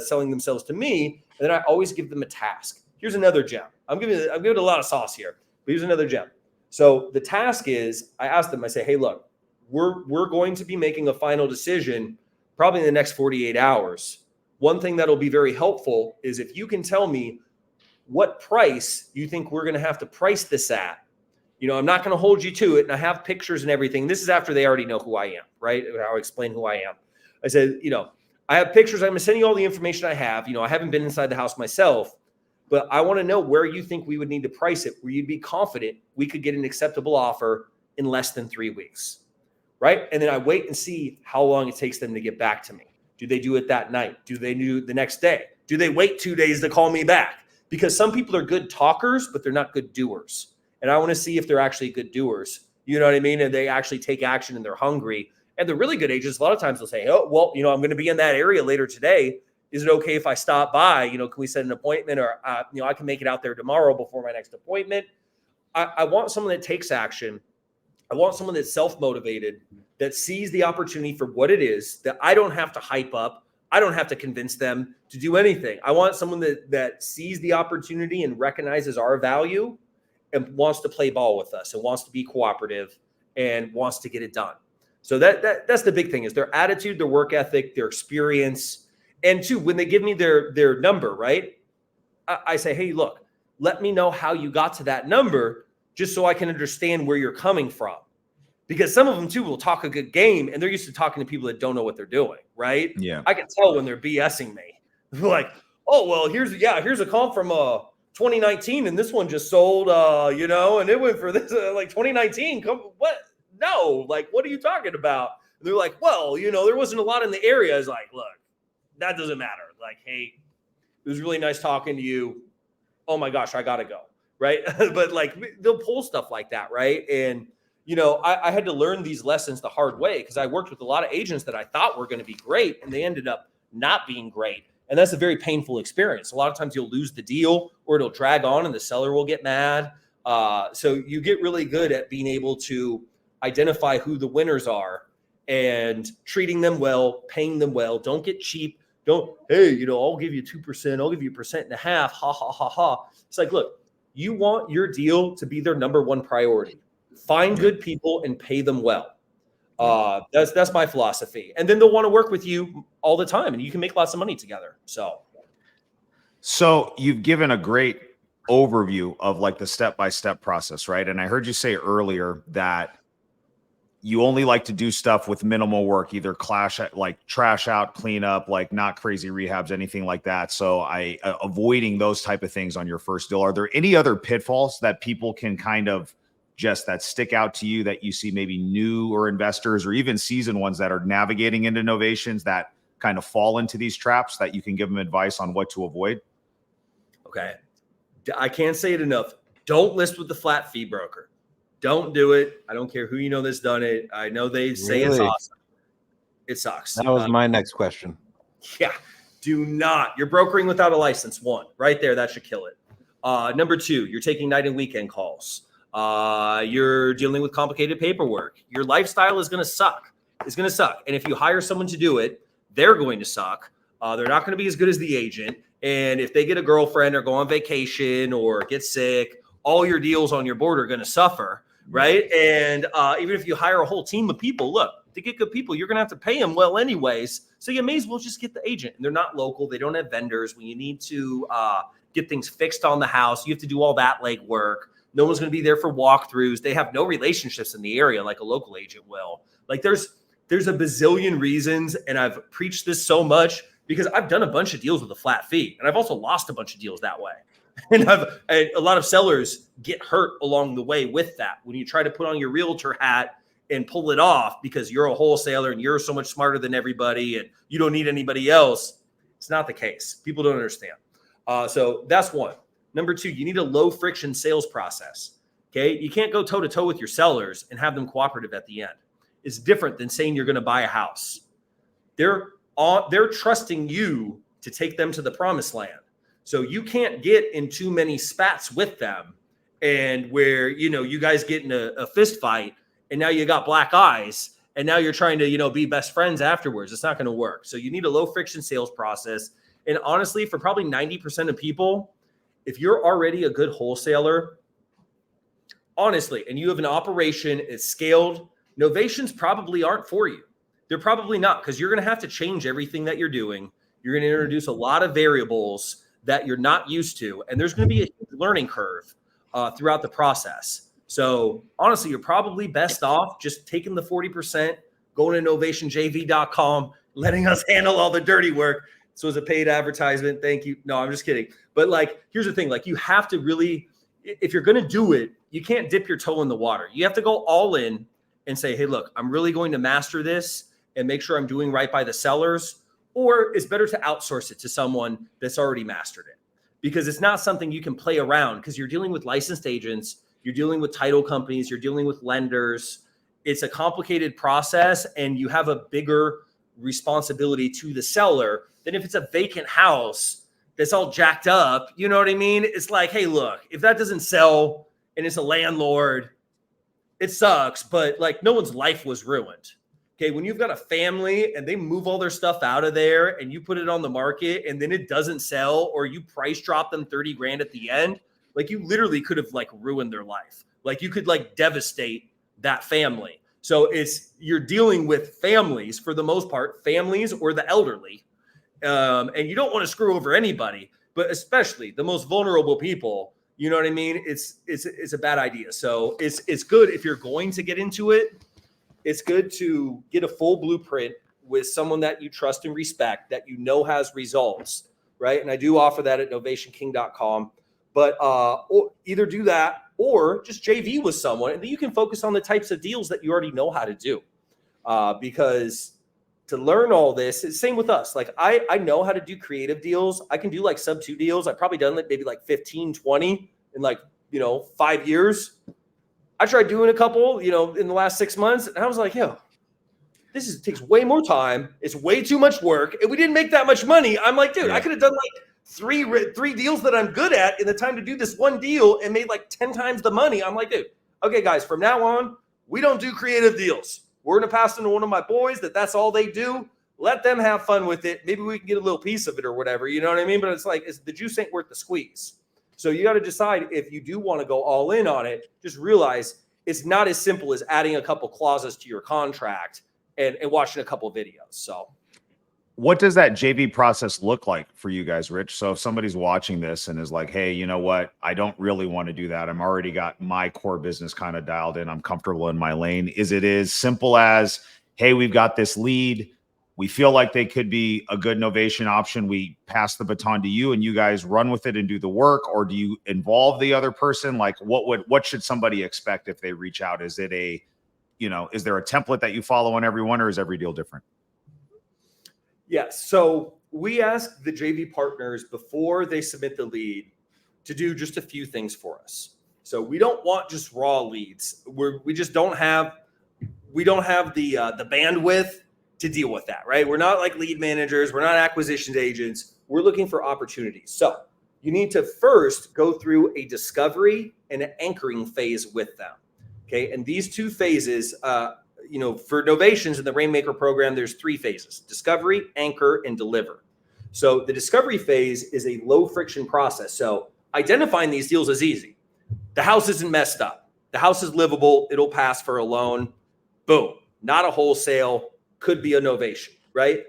selling themselves to me, and then I always give them a task. Here's another gem. I'm giving a lot of sauce here, but here's another gem. So the task is, I ask them, I say, hey, look, we're going to be making a final decision probably in the next 48 hours. One thing that'll be very helpful is if you can tell me what price you think we're going to have to price this at. I'm not going to hold you to it. And I have pictures and everything. This is after they already know who I am, right? I'll explain who I am. I said, I have pictures. I'm going to send you all the information I have. I haven't been inside the house myself, but I want to know where you think we would need to price it, where you'd be confident we could get an acceptable offer in less than 3 weeks, right? And then I wait and see how long it takes them to get back to me. Do they do it that night? Do they do the next day? Do they wait 2 days to call me back? Because some people are good talkers, but they're not good doers. And I want to see if they're actually good doers. You know what I mean? And they actually take action and they're hungry. And the really good agents, a lot of times they'll say, oh, well, I'm going to be in that area later today. Is it okay if I stop by? Can we set an appointment? Or, I can make it out there tomorrow before my next appointment. I want someone that takes action. I want someone that's self-motivated, that sees the opportunity for what it is, that I don't have to hype up. I don't have to convince them to do anything. I want someone that sees the opportunity and recognizes our value and wants to play ball with us and wants to be cooperative and wants to get it done. So that's the big thing, is their attitude, their work ethic, their experience. And two, when they give me their number, right? I say, hey, look, let me know how you got to that number, just so I can understand where you're coming from. Because some of them too will talk a good game, and they're used to talking to people that don't know what they're doing, right? Yeah. I can tell when they're BSing me. They're like, oh, well, here's a comp from 2019, and this one just sold, and it went for this like 2019. What? No, like, what are you talking about? And they're like, well, there wasn't a lot in the area. I was like, look, that doesn't matter. Like, hey, it was really nice talking to you. Oh my gosh, I gotta go, right? But like, they'll pull stuff like that, right? And I had to learn these lessons the hard way, because I worked with a lot of agents that I thought were going to be great, and they ended up not being great. And that's a very painful experience. A lot of times you'll lose the deal, or it'll drag on and the seller will get mad. So you get really good at being able to identify who the winners are and treating them well, paying them well. Don't get cheap. Don't, hey, I'll give you 2%. I'll give you 1.5%. Ha, ha, ha, ha. It's like, look, you want your deal to be their number one priority. Find good people and pay them well. That's my philosophy. And then they'll want to work with you all the time, and you can make lots of money together. So you've given a great overview of like the step-by-step process, right? And I heard you say earlier that you only like to do stuff with minimal work, either trash out, clean up, like not crazy rehabs, anything like that. So avoiding those type of things on your first deal. Are there any other pitfalls that people can kind of that stick out to you, that you see maybe new or investors or even seasoned ones that are navigating into Novations that kind of fall into these traps, that you can give them advice on what to avoid? Okay. I can't say it enough. Don't list with the flat fee broker. Don't do it. I don't care who that's done it. I know they say it's awesome. It sucks. That was my next question. Yeah. Do not. You're brokering without a license. One, right there. That should kill it. Number two, you're taking night and weekend calls. You're dealing with complicated paperwork. Your lifestyle is going to suck. It's going to suck. And if you hire someone to do it, they're going to suck. They're not going to be as good as the agent. And if they get a girlfriend or go on vacation or get sick, all your deals on your board are going to suffer, right? And even if you hire a whole team of people, look, to get good people, you're going to have to pay them well anyways. So you may as well just get the agent. And they're not local. They don't have vendors. When you need to get things fixed on the house, you have to do all that legwork. No one's going to be there for walkthroughs. They have no relationships in the area like a local agent will. Like there's a bazillion reasons, and I've preached this so much because I've done a bunch of deals with a flat fee, and I've also lost a bunch of deals that way. And a lot of sellers get hurt along the way with that. When you try to put on your realtor hat and pull it off because you're a wholesaler and you're so much smarter than everybody and you don't need anybody else, it's not the case. People don't understand. So that's one. Number two, you need a low friction sales process. Okay. You can't go toe to toe with your sellers and have them cooperative at the end. It's different than saying you're going to buy a house. They're trusting you to take them to the promised land. So you can't get in too many spats with them and where, you guys get in a fist fight and now you got black eyes and now you're trying to, be best friends afterwards. It's not going to work. So you need a low friction sales process. And honestly, for probably 90% of people, if you're already a good wholesaler, honestly, and you have an operation, it's scaled, Novations probably aren't for you. They're probably not, because you're going to have to change everything that you're doing. You're going to introduce a lot of variables that you're not used to, and there's going to be a huge learning curve throughout the process. So honestly, you're probably best off just taking the 40%, going to novationjv.com, letting us handle all the dirty work. So it's a paid advertisement. Thank you. No, I'm just kidding. But here's the thing. You have to really, if you're going to do it, you can't dip your toe in the water. You have to go all in and say, hey, look, I'm really going to master this and make sure I'm doing right by the sellers. Or it's better to outsource it to someone that's already mastered it, because it's not something you can play around, because you're dealing with licensed agents, you're dealing with title companies, you're dealing with lenders. It's a complicated process, and you have a bigger responsibility to the seller than if it's a vacant house that's all jacked up. You know what I mean? It's like, hey, look, if that doesn't sell and it's a landlord, it sucks, but no one's life was ruined. Okay, when you've got a family and they move all their stuff out of there and you put it on the market and then it doesn't sell, or you price drop them 30 grand at the end, you literally could have ruined their life. You could devastate that family. So you're dealing with families for the most part, families or the elderly. And you don't want to screw over anybody, but especially the most vulnerable people. You know what I mean? It's a bad idea. So it's good if you're going to get into it. It's good to get a full blueprint with someone that you trust and respect, that you know has results, right? And I do offer that at novationking.com. But or either do that or just JV with someone, and then you can focus on the types of deals that you already know how to do. Because to learn all this, it's same with us. Like I know how to do creative deals. I can do like sub 2 deals. I've probably done maybe like 15, 20 in like, 5 years. I tried doing a couple, in the last 6 months. And I was like, this takes way more time. It's way too much work. And we didn't make that much money. I'm like, dude, I could have done like three deals that I'm good at in the time to do this one deal and made like 10 times the money. I'm like, dude, okay, guys, from now on, we don't do creative deals. We're going to pass them to one of my boys that's all they do. Let them have fun with it. Maybe we can get a little piece of it or whatever. You know what I mean? But it's like, the juice ain't worth the squeeze. So you got to decide if you do want to go all in on it. Just realize it's not as simple as adding a couple clauses to your contract and watching a couple videos. So what does that JV process look like for you guys, Rich? So if somebody's watching this and is like, hey, you know what? I don't really want to do that. I'm already got my core business kind of dialed in. I'm comfortable in my lane. Is it as simple as, hey, we've got this lead. We feel like they could be a good Novation option. We pass the baton to you and you guys run with it and do the work, or do you involve the other person? Like what should somebody expect if they reach out? Is it is there a template that you follow on everyone, or is every deal different? Yes. So we ask the JV partners before they submit the lead to do just a few things for us. So we don't want just raw leads. We don't have the bandwidth to deal with that, right? We're not like lead managers. We're not acquisitions agents. We're looking for opportunities. So you need to first go through a discovery and an anchoring phase with them. Okay. And these two phases, for Novations in the Rainmaker program, there's 3 phases: discovery, anchor, and deliver. So the discovery phase is a low friction process. So identifying these deals is easy. The house isn't messed up. The house is livable. It'll pass for a loan. Boom. Not a wholesale. Could be a Novation, right?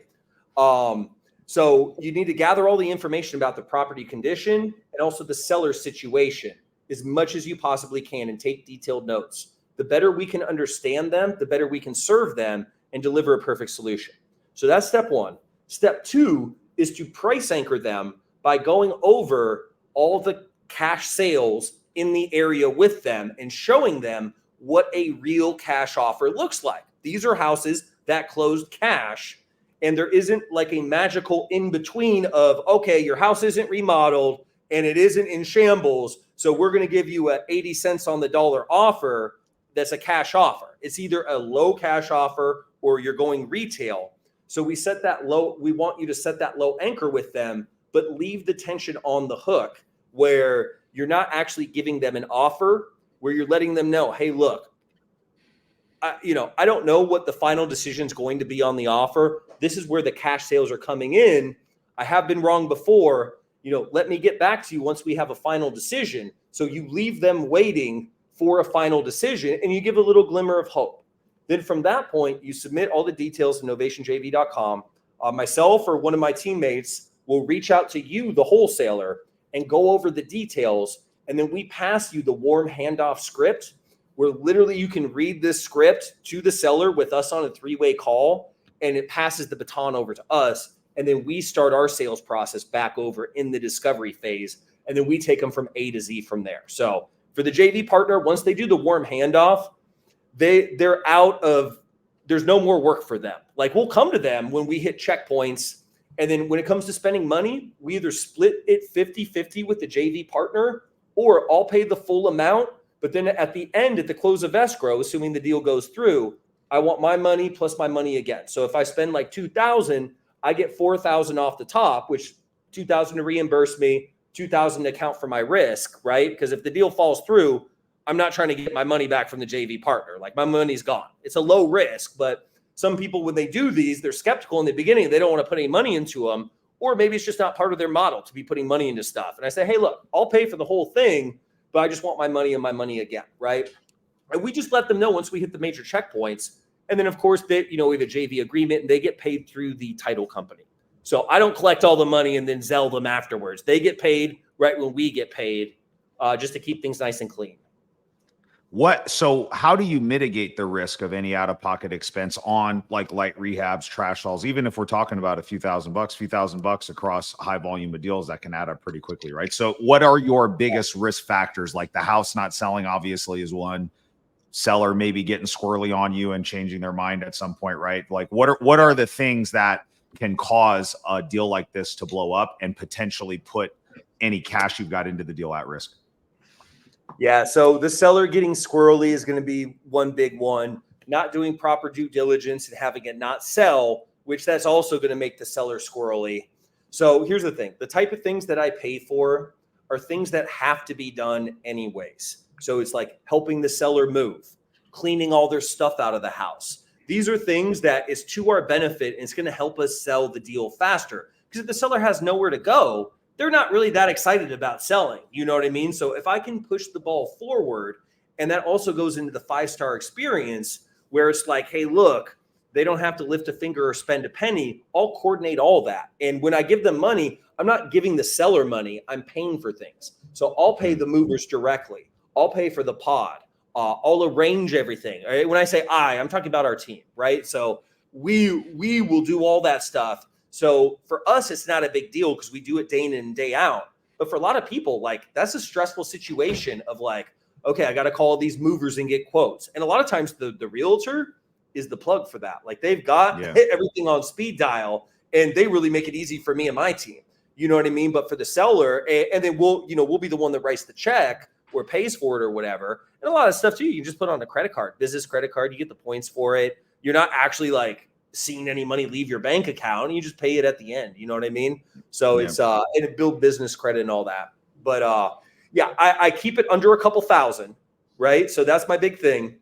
So you need to gather all the information about the property condition and also the seller's situation as much as you possibly can, and take detailed notes. The better we can understand them, the better we can serve them and deliver a perfect solution. So that's step 1. Step 2 is to price anchor them by going over all the cash sales in the area with them and showing them what a real cash offer looks like. These are houses that closed cash, and there isn't like a magical in between of, okay, your house isn't remodeled and it isn't in shambles, so we're going to give you a 80 cents on the dollar offer. That's a cash offer. It's either a low cash offer or you're going retail. So we want you to set that low anchor with them, but leave the tension on the hook where you're not actually giving them an offer, where you're letting them know, hey, look, I don't know what the final decision is going to be on the offer. This is where the cash sales are coming in. I have been wrong before. Let me get back to you once we have a final decision. So you leave them waiting for a final decision, and you give a little glimmer of hope. Then from that point, you submit all the details to novationjv.com. Myself or one of my teammates will reach out to you, the wholesaler, and go over the details. And then we pass you the warm handoff script, where literally you can read this script to the seller with us on a 3-way call, and it passes the baton over to us. And then we start our sales process back over in the discovery phase. And then we take them from A to Z from there. So for the JV partner, once they do the warm handoff, they're out of, there's no more work for them. Like, we'll come to them when we hit checkpoints. And then when it comes to spending money, we either split it 50-50 with the JV partner, or I'll pay the full amount. But then at the end, at the close of escrow, assuming the deal goes through, I want my money plus my money again. So if I spend like $2,000, I get $4,000 off the top, which $2,000 to reimburse me, $2,000 to account for my risk, right? Because if the deal falls through, I'm not trying to get my money back from the JV partner. Like, my money's gone. It's a low risk, but some people, when they do these, they're skeptical in the beginning. They don't want to put any money into them, or maybe it's just not part of their model to be putting money into stuff. And I say, hey, look, I'll pay for the whole thing, but I just want my money and my money again, right? And we just let them know once we hit the major checkpoints. And then, of course, we have a JV agreement, and they get paid through the title company. So I don't collect all the money and then sell them afterwards. They get paid right when we get paid, just to keep things nice and clean. So how do you mitigate the risk of any out-of-pocket expense on like light rehabs, trash hauls, even if we're talking about a few thousand bucks across high volume of deals that can add up pretty quickly, right? So what are your biggest risk factors? Like the house not selling obviously is one, seller maybe getting squirrely on you and changing their mind at some point, right? Like what are the things that can cause a deal like this to blow up and potentially put any cash you've got into the deal at risk? Yeah, so the seller getting squirrely is going to be one big one. Not doing proper due diligence and having it not sell, which that's also going to make the seller squirrely. So here's the thing. The type of things that I pay for are things that have to be done anyways. So it's like helping the seller move, cleaning all their stuff out of the house. These are things that is to our benefit, and it's going to help us sell the deal faster. Because if the seller has nowhere to go, they're not really that excited about selling. You know what I mean? So if I can push the ball forward, and that also goes into the 5-star experience where it's like, hey, look, they don't have to lift a finger or spend a penny. I'll coordinate all that. And when I give them money, I'm not giving the seller money. I'm paying for things. So I'll pay the movers directly. I'll pay for the pod. I'll arrange everything. Right? When I say I'm talking about our team, right? So we will do all that stuff. So for us, it's not a big deal because we do it day in and day out. But for a lot of people, like that's a stressful situation of like, okay, I got to call these movers and get quotes. And a lot of times the realtor is the plug for that. Like they've got everything on speed dial, and they really make it easy for me and my team. You know what I mean? But for the seller, and then we'll be the one that writes the check or pays for it or whatever. And a lot of stuff too, you can just put on a credit card, business credit card. You get the points for it. You're not actually like seeing any money leave your bank account. You just pay it at the end. You know what I mean? So it's and it build business credit and all that. But I keep it under a couple thousand, right? So that's my big thing.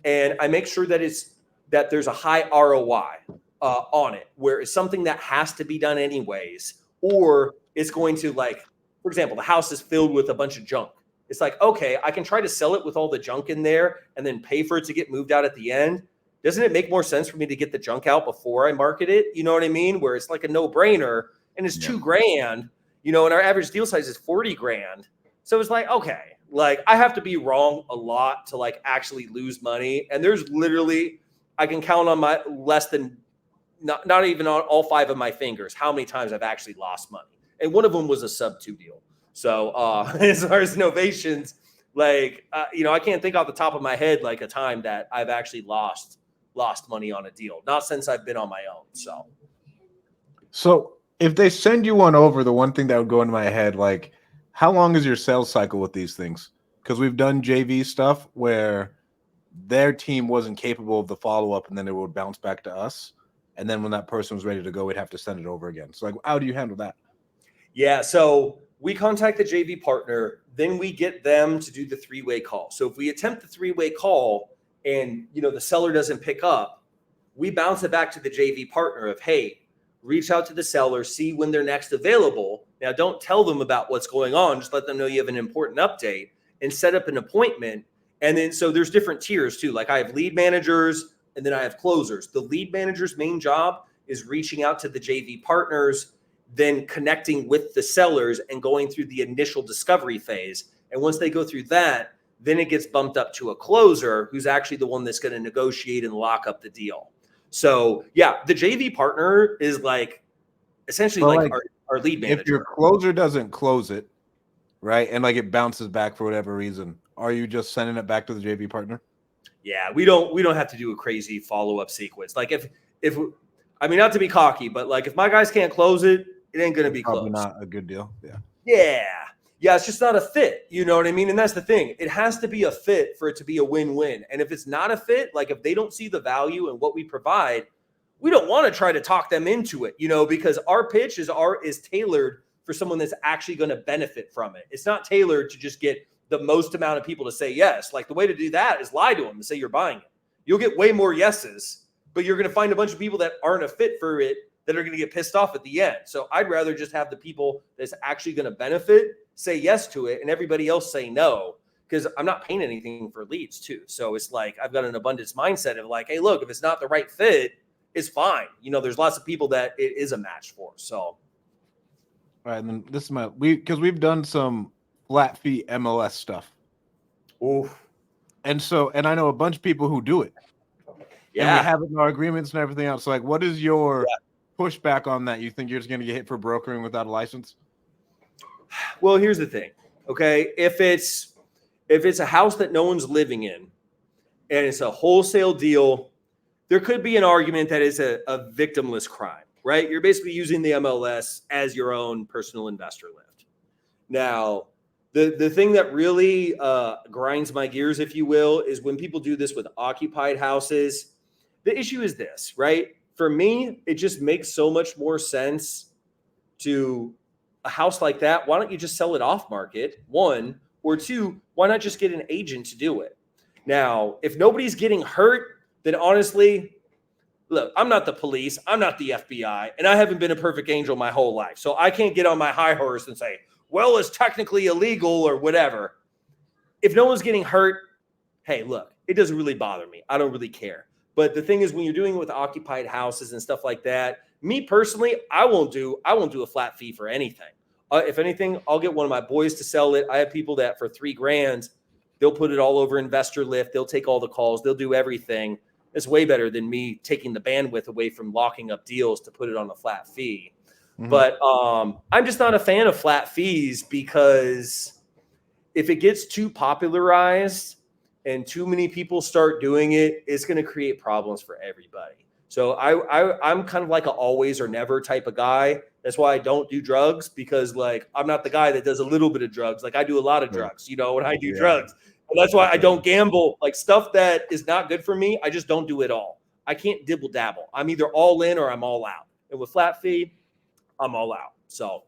And I make sure that there's a high ROI on it, where it's something that has to be done anyways, or it's going to, like, for example, the house is filled with a bunch of junk. It's like, okay, I can try to sell it with all the junk in there and then pay for it to get moved out at the end. Doesn't it make more sense for me to get the junk out before I market it? You know what I mean? Where it's like a no-brainer, and it's $2,000, and our average deal size is $40,000. So it's like, okay, like I have to be wrong a lot to like actually lose money. And there's literally, I can count on my less than not even on all 5 of my fingers how many times I've actually lost money. And one of them was a sub-2 deal. So as far as Novations, like, I can't think off the top of my head like a time that I've actually lost money on a deal. Not since I've been on my own. So if they send you one over, the one thing that would go into my head, like, how long is your sales cycle with these things? Because we've done JV stuff where their team wasn't capable of the follow-up, and then it would bounce back to us. And then when that person was ready to go, we'd have to send it over again. So like, how do you handle that? Yeah, so we contact the JV partner, then we get them to do the 3-way call. So if we attempt the 3-way call and, the seller doesn't pick up, we bounce it back to the JV partner of, hey, reach out to the seller, see when they're next available. Now, don't tell them about what's going on. Just let them know you have an important update and set up an appointment. And then, so there's different tiers too. Like I have lead managers and then I have closers. The lead manager's main job is reaching out to the JV partners, then connecting with the sellers and going through the initial discovery phase. And once they go through that, then it gets bumped up to a closer who's actually the one that's going to negotiate and lock up the deal. So yeah, the JV partner is like essentially like our lead manager. If your closer doesn't close it, right, and like it bounces back for whatever reason, are you just sending it back to the JV partner? Yeah, we don't have to do a crazy follow-up sequence. Like if I mean, not to be cocky, but like if my guys can't close it, it ain't going to be probably closed. Not a good deal. Yeah, it's just not a fit. You know what I mean? And that's the thing. It has to be a fit for it to be a win-win. And if it's not a fit, like if they don't see the value in what we provide, we don't want to try to talk them into it, because our pitch is tailored for someone that's actually going to benefit from it. It's not tailored to just get the most amount of people to say yes. Like the way to do that is lie to them and say you're buying it. You'll get way more yeses, but you're going to find a bunch of people that aren't a fit for it that are going to get pissed off at the end. So I'd rather just have the people that's actually going to benefit say yes to it and everybody else say no. because I'm not paying anything for leads too. So it's like I've got an abundance mindset of like, hey, look, if it's not the right fit, it's fine. There's lots of people that it is a match for. So, All right, and then this is because we've done some flat fee MLS stuff. oof. And I know a bunch of people who do it. Yeah. And we have it in our agreements and everything else. So like, what is your pushback on that? You think you're just going to get hit for brokering without a license? Well, here's the thing. Okay. If it's a house that no one's living in and it's a wholesale deal, there could be an argument that it's a victimless crime, right? You're basically using the MLS as your own personal investor lift. Now, the thing that really grinds my gears, if you will, is when people do this with occupied houses. The issue is this, right? For me, it just makes so much more sense to a house like that. Why don't you just sell it off market? One, or two, why not just get an agent to do it? Now, if nobody's getting hurt, then honestly, look, I'm not the police. I'm not the FBI, and I haven't been a perfect angel my whole life. So I can't get on my high horse and say, well, it's technically illegal or whatever. If no one's getting hurt, hey, look, it doesn't really bother me. I don't really care. But the thing is, when you're doing it with occupied houses and stuff like that, me personally, I won't do a flat fee for anything. If anything, I'll get one of my boys to sell it. I have people that for $3,000, they'll put it all over Investor Lift. They'll take all the calls. They'll do everything. It's way better than me taking the bandwidth away from locking up deals to put it on a flat fee. Mm-hmm. But I'm just not a fan of flat fees because if it gets too popularized and too many people start doing it, it's going to create problems for everybody. So I'm kind of like an always or never type of guy. That's why I don't do drugs, because like I'm not the guy that does a little bit of drugs. Like I do a lot of drugs, when I do drugs. And that's why I don't gamble. Like stuff that is not good for me, I just don't do it all. I can't dibble dabble. I'm either all in or I'm all out. And with flat fee, I'm all out. So,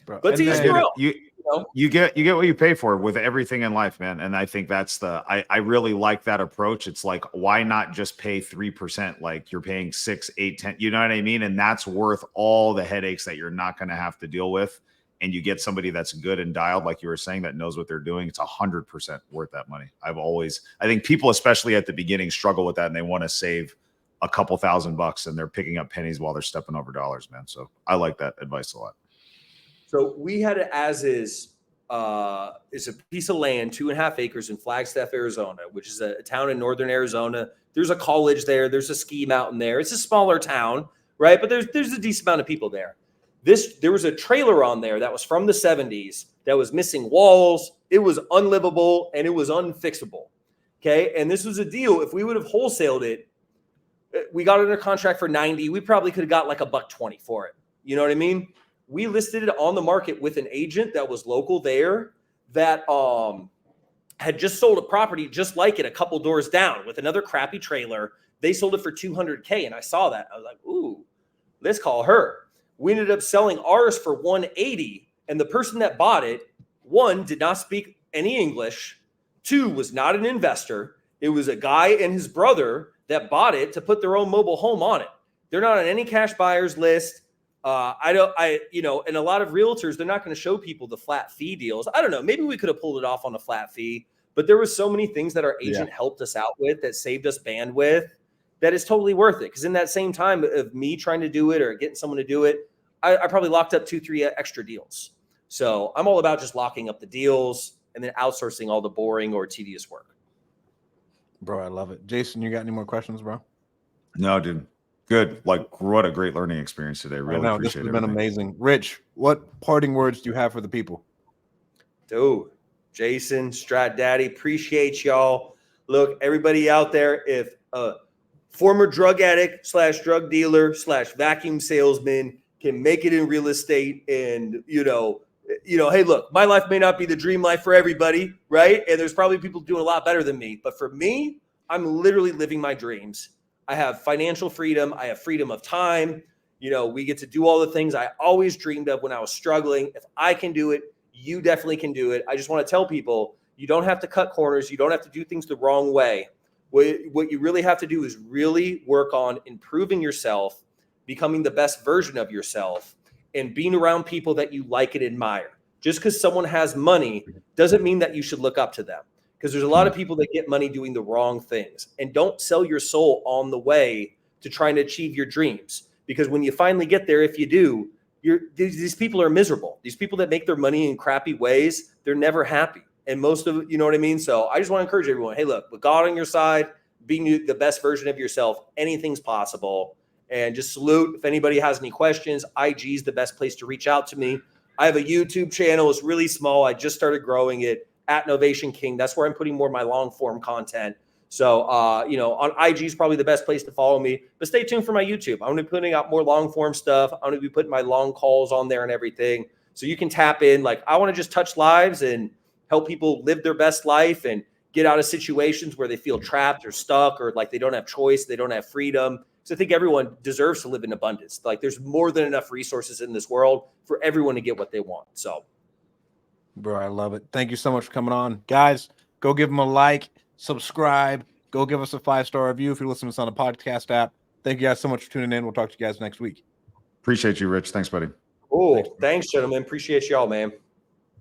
but to use your own. You get what you pay for with everything in life, man. And I think that's I really like that approach. It's like, why not just pay 3%? Like you're paying 6, 8, 10, you know what I mean? And that's worth all the headaches that you're not going to have to deal with. And you get somebody that's good and dialed, like you were saying, that knows what they're doing. It's 100% worth that money. I think people, especially at the beginning, struggle with that, and they want to save a couple $1,000 and they're picking up pennies while they're stepping over dollars, man. So I like that advice a lot. So we had it as is. It's a piece of land, 2.5 acres in Flagstaff, Arizona, which is a town in northern Arizona. There's a college there. There's a ski mountain there. It's a smaller town, right? But there's a decent amount of people there. There was a trailer on there that was from the 70s that was missing walls. It was unlivable and it was unfixable. Okay. And this was a deal. If we would have wholesaled it, we got it under contract for 90. We probably could have got like $120 for it. You know what I mean? We listed it on the market with an agent that was local there that had just sold a property just like it a couple doors down with another crappy trailer. They sold it for $200K, and I saw that. I was like, ooh, let's call her. We ended up selling ours for $180, and the person that bought it, one, did not speak any English. Two, was not an investor. It was a guy and his brother that bought it to put their own mobile home on it. They're not on any cash buyers list. And a lot of realtors, they're not going to show people the flat fee deals. I don't know. Maybe we could have pulled it off on a flat fee, but there was so many things that our agent helped us out with that saved us bandwidth that is totally worth it. Because in that same time of me trying to do it or getting someone to do it, I probably locked up 2-3 extra deals. So I'm all about just locking up the deals and then outsourcing all the boring or tedious work. Bro, I love it. Jason, you got any more questions, bro? No, dude. Good. Like, what a great learning experience today. Really appreciate it. This has been amazing. Rich, what parting words do you have for the people? Dude, Jason, Strat Daddy, appreciate y'all. Look, everybody out there, if a former drug addict / drug dealer / vacuum salesman can make it in real estate and, hey, look, my life may not be the dream life for everybody, right? And there's probably people doing a lot better than me. But for me, I'm literally living my dreams. I have financial freedom. I have freedom of time. We get to do all the things I always dreamed of when I was struggling. If I can do it, you definitely can do it. I just want to tell people, you don't have to cut corners. You don't have to do things the wrong way. What you really have to do is really work on improving yourself, becoming the best version of yourself, and being around people that you like and admire. Just because someone has money doesn't mean that you should look up to them, because there's a lot of people that get money doing the wrong things. And don't sell your soul on the way to trying to achieve your dreams, because when you finally get there, if you do, these people are miserable. These people that make their money in crappy ways, they're never happy. And most of, you know what I mean? So I just want to encourage everyone, hey, look, with God on your side, being the best version of yourself, anything's possible. And just salute. If anybody has any questions, IG is the best place to reach out to me. I have a YouTube channel. It's really small. I just started growing it at Novation King. That's where I'm putting more of my long form content. So, on IG is probably the best place to follow me. But stay tuned for my YouTube. I'm going to be putting out more long form stuff. I'm going to be putting my long calls on there and everything. So you can tap in. Like, I want to just touch lives and help people live their best life and get out of situations where they feel trapped or stuck, or like they don't have choice, they don't have freedom. So I think everyone deserves to live in abundance. Like, there's more than enough resources in this world for everyone to get what they want. So, bro, I love it. Thank you so much for coming on. Guys, go give them a like, subscribe, go give us a 5-star review if you're listening to us on the podcast app. Thank you guys so much for tuning in. We'll talk to you guys next week. Appreciate you, Rich. Thanks, buddy. Cool. Thanks, gentlemen. Appreciate y'all, man.